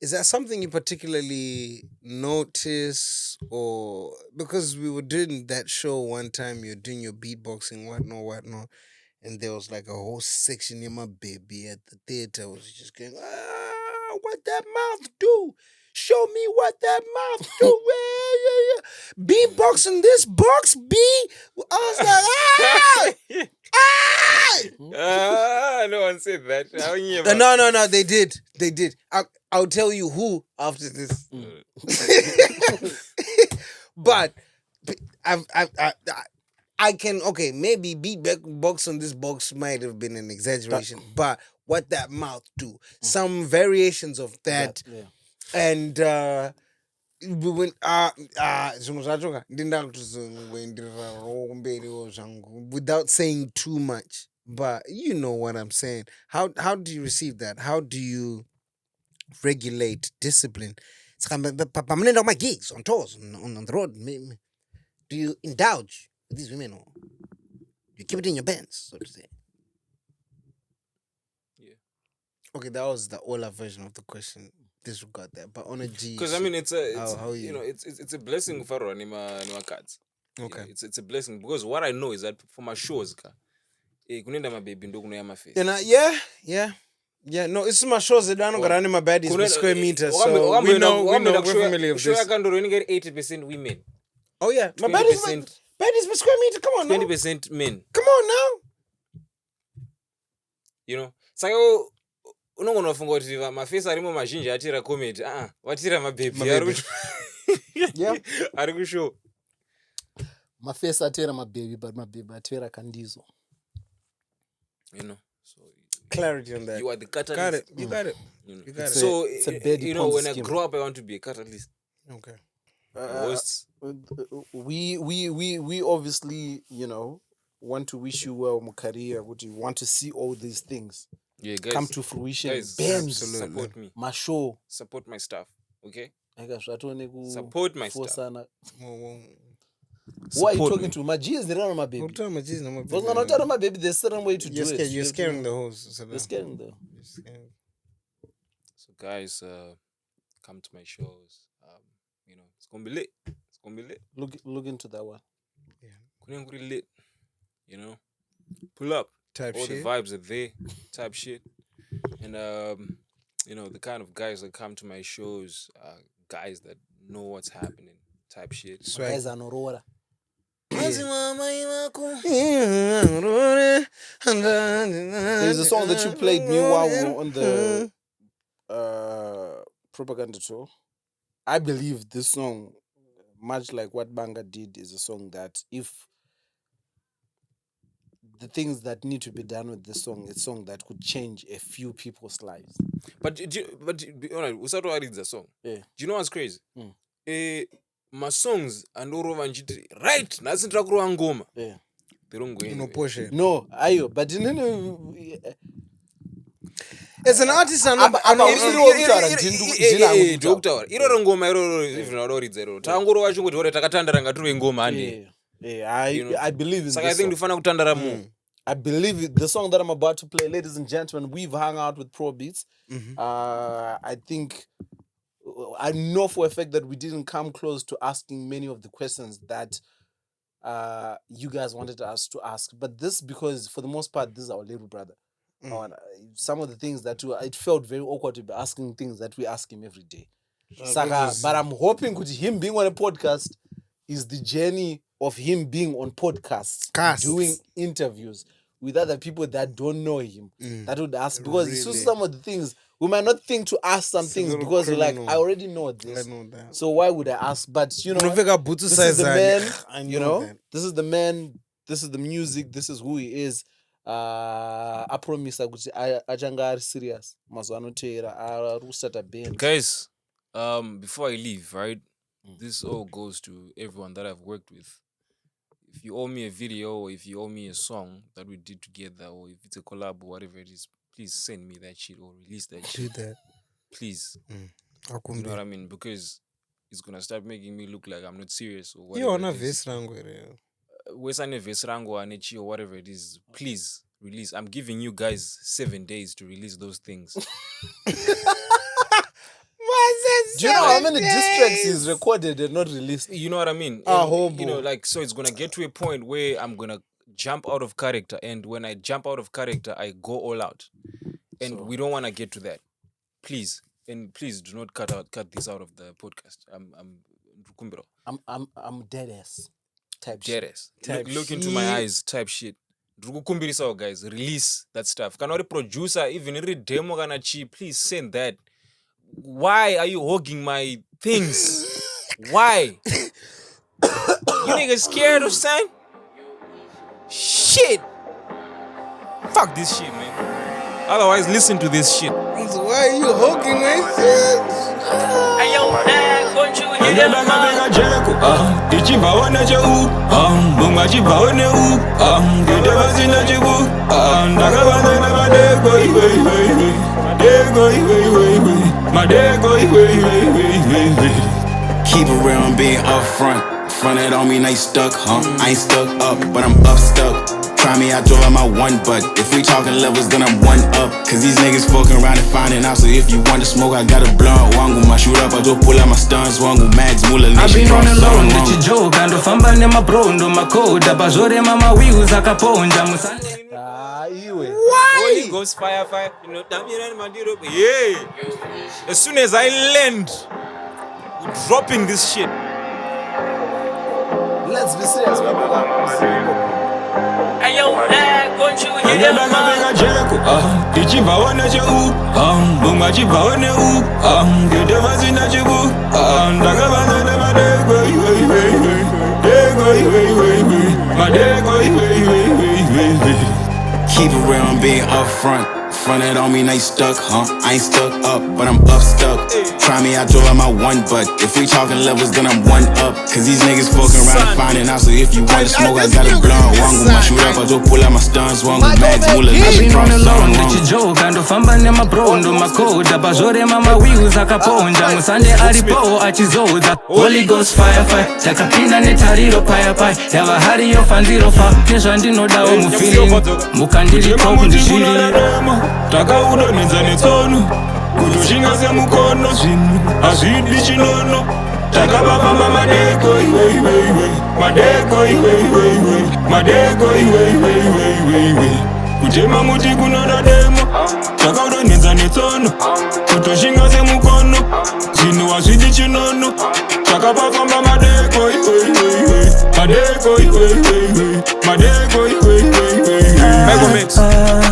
Is that something you particularly notice, or because we were doing that show one time, you're doing your beatboxing, whatnot, and there was like a whole section in my baby at the theater. I was just going, what that mouth do? Show me what that mouth do. Yeah. Beatbox in this box, B. I was like, No one said that. No, they did. I'll tell you who after this. But I can, okay, maybe beatbox on this box might have been an exaggeration, but what that mouth do, some variations of that, and when without saying too much, but you know what I'm saying. How do you receive that? How do you regulate discipline? I'm on my gigs, on tours, on the road. Do you indulge with these women, or you keep it in your pants, so to say? Yeah. Okay, that was the Ola version of the question. Disregard that, but on a G. Because I mean, it's you know, it's a blessing for Nima cards. Okay, it's a blessing because what I know is that for my shows, kunenda my baby ndo kunoya my face. Yeah, no, it's my shows that I don't got my baddies per square meter, so we know we're familiar with this. Show I can only get 80% women. Oh yeah, my baddies per square meter. Come on, 20% men. Come on now. You know, so unongonofunga kuti mafesi arimo mazhinji atira comedy. Watira mababy ari kushow. Mafesi atira mababy, but mababy atira kandizo. You know, so clarity on that. You are the catalyst. You got it. So it's a bad, you know, when I grow up, I want to be a catalyst. Okay. We obviously, you know, want to wish you well, Mukaria. Would you want to see all these things guys, come to fruition? Guys, support me. My show. Support my stuff. Okay? Support my stuff. Who are you talking to? My G is not my baby. My G is not my baby. But not my baby. There's certain way to do it. You're scaring the host. You're scaring them. So guys, come to my shows. You know, it's gonna be lit. It's gonna be lit. Look into that one. Yeah, gonna be lit. You know, pull up. Type all shit. The vibes are there. Type shit. And you know, the kind of guys that come to my shows are guys that know what's happening. Type shit. Guys are Aurora. There's a song that you played me while we were on the propaganda tour. I believe this song, much like what Banga did, is a song that if the things that need to be done with this song, it's a song that could change a few people's lives. But all right, Usato read the song. Yeah. Do you know what's crazy? My songs and right, nasindra kuruwa ngoma. Yeah. They don't go anywhere. No portion. No, ayo, but as an artist, iroro ngoma iroro if naroridza iroro tangoro wachingoti ore takatandara ngaturi ngoma hande. I believe in saka this I think ndifana kutandara mu. I believe it. The song that I'm about to play, ladies and gentlemen, we've hung out with Probeatz. I think I know for a fact that we didn't come close to asking many of the questions that you guys wanted us to ask. But this, because for the most part, this is our little brother. Some of the things that it felt very awkward to be asking things that we ask him every day. But I'm hoping that him being on a podcast is the journey of him being on podcasts, doing interviews with other people that don't know him, that would ask, because really? Some of the things, we might not think to ask some things because we're like, I already know this. I know that. So why would I ask? But, you know, this is the man, you know, this is the man, this is the music, this is who he is. I promise kuti achanga ari serious mazuva anoteera ari kustarta band. Guys, before I leave, right, this all goes to everyone that I've worked with. If you owe me a video, or if you owe me a song that we did together, or if it's a collab or whatever it is, please send me that shit or release that shit. Do that. Please. You know what I mean? Because it's gonna start making me look like I'm not serious or whatever. You wanna vest rango or whatever it is. Please release. I'm giving you guys 7 days to release those things. Do you know how many diss tracks is recorded and not released? You know what I mean? You know, like, so it's gonna get to a point where I'm gonna jump out of character, and when I jump out of character, I go all out, and we don't want to get to that. Please, and please do not cut this out of the podcast. I'm dead ass type dead shit. ass. Look into my eyes type shit. ndikukumbirisawo guys, release that stuff. Kana uri producer, even iri demo kana chi, please send that. Why are you hogging my things? Why? You niggas scared of saying? Shit! Fuck this shit, man. Otherwise, listen to this shit. Why are you hogging my shit? Ayo, won't you hear them? Ichivaone cheu, mungachivaone u, gedevazina chibu, ndakavana na madego, Keep it real and being upfront. Fronted on me, now you stuck, huh? I ain't stuck up, but I'm up stuck. Try me, I drove out my one, but if we talking levels, then I'm one up. Cause these niggas fucking around and finding out. So if you want to smoke, I got a blunt. Wangu, my shoot up, I do pull out my stuns. Wangu, mags, mula, I've been on alone, ndichijoga ndofamba nemabro ndomakoda bazore mama wheels akaponja musande. Holy Ghost fire, you know, yeah. As soon as I land, we're dropping this shit. Let's be serious, man. Ayo, won't you hear them? Ichivaone cheu, mungachivaone u, gedevazina chibu, ndakavana na madego, Keep it real and being upfront. Fronted on me, now you stuck, huh? I ain't stuck up, but I'm up stuck. Try me, I drove out my one, but if we talking levels, then I'm one up. Cause these niggas fucking around and finding out. So if you want to smoke, I got a blunt. Wangu, my shoot up, I do pull out my stuns. Wangu, mags, mula, I've been on alone, ndichijoga ndofamba nemabro ndomakoda bazore mama wheels akaponja musande aripo achizodza. Holy Ghost fire, takapinda netariro paya yava hariyo fanziro fa nezvandinodawo mufeeling mukandiripo kundishirira Takaudonedza netsono kuti ushinga semukono zvinhu hazvidi chinono takavafamba madeko kutema muti kunoda demo takaudonedza netsono kuti ushinga semukono zvinhu hazvidi chinono takavafamba madeko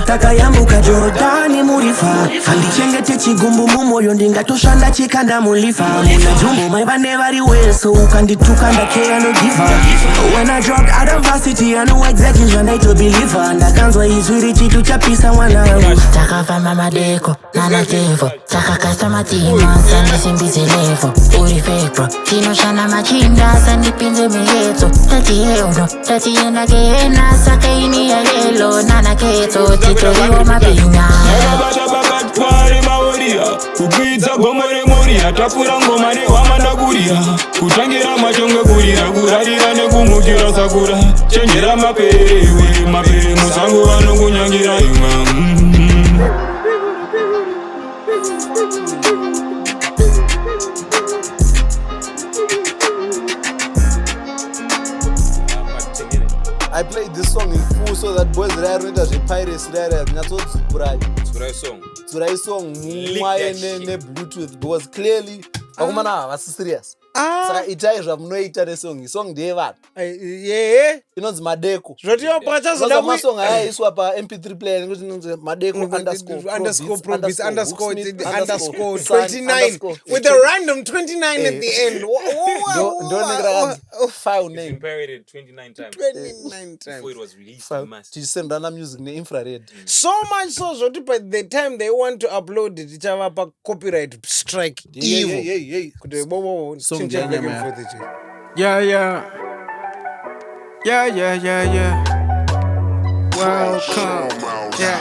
takayambuka Jordani murifa handichengete chigumbu mumoyo ndingatoshanda chikanda mulifa muna jumbo maivane vari weso ukandituka ndakeya no giva. When I dropped out of varsity I knew exactly zvandai believer ndakanzwa izwi richitu chapisa mwanangu takafamba madeko nanatevo takakasta matima sandisimbize levo uri fake bro tinoshanda machinda sandipinze mihetso tatiheuno tatienda kehena sakaini ya yelo nanaketso titoiwo mapinya yakabata maoria kukwidza gomo remoria tapura ngoma nehwamandakuria kutangira machongwe kurira kurarira nekumukira sakura chenjera mapere musango vanokunyangira imwe. I played this song in full so that boys that are the pirates there not so Tsurai song ne Bluetooth because clearly akumana was serious. Saka ichaizva munoita nesong ndeva inonzi madeko zvotiwapwachazoda masong ayaiswa pa-mp3 player nekuti inonzi madeko _29 with a random 29 at the end. ndonekera file name Compared 29 times 29 times before it was released in mass. tichisendana music ne-infrared so much so zvoti by the time they want to upload it ichavapa copyright strike evil kuti bobo Yeah.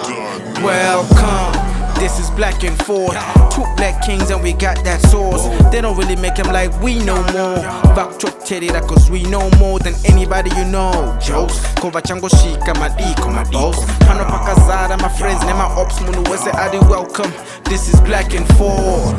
Welcome. This is Black and Ford. Two black kings and we got that sauce. They don't really make them like we no more. Back chop teddy that cause we know more than anybody you know. Jokes. Kova chango shika madiko my boss. Pano pakazara my friends, name my ops munu wese adi welcome. This is Black and Ford.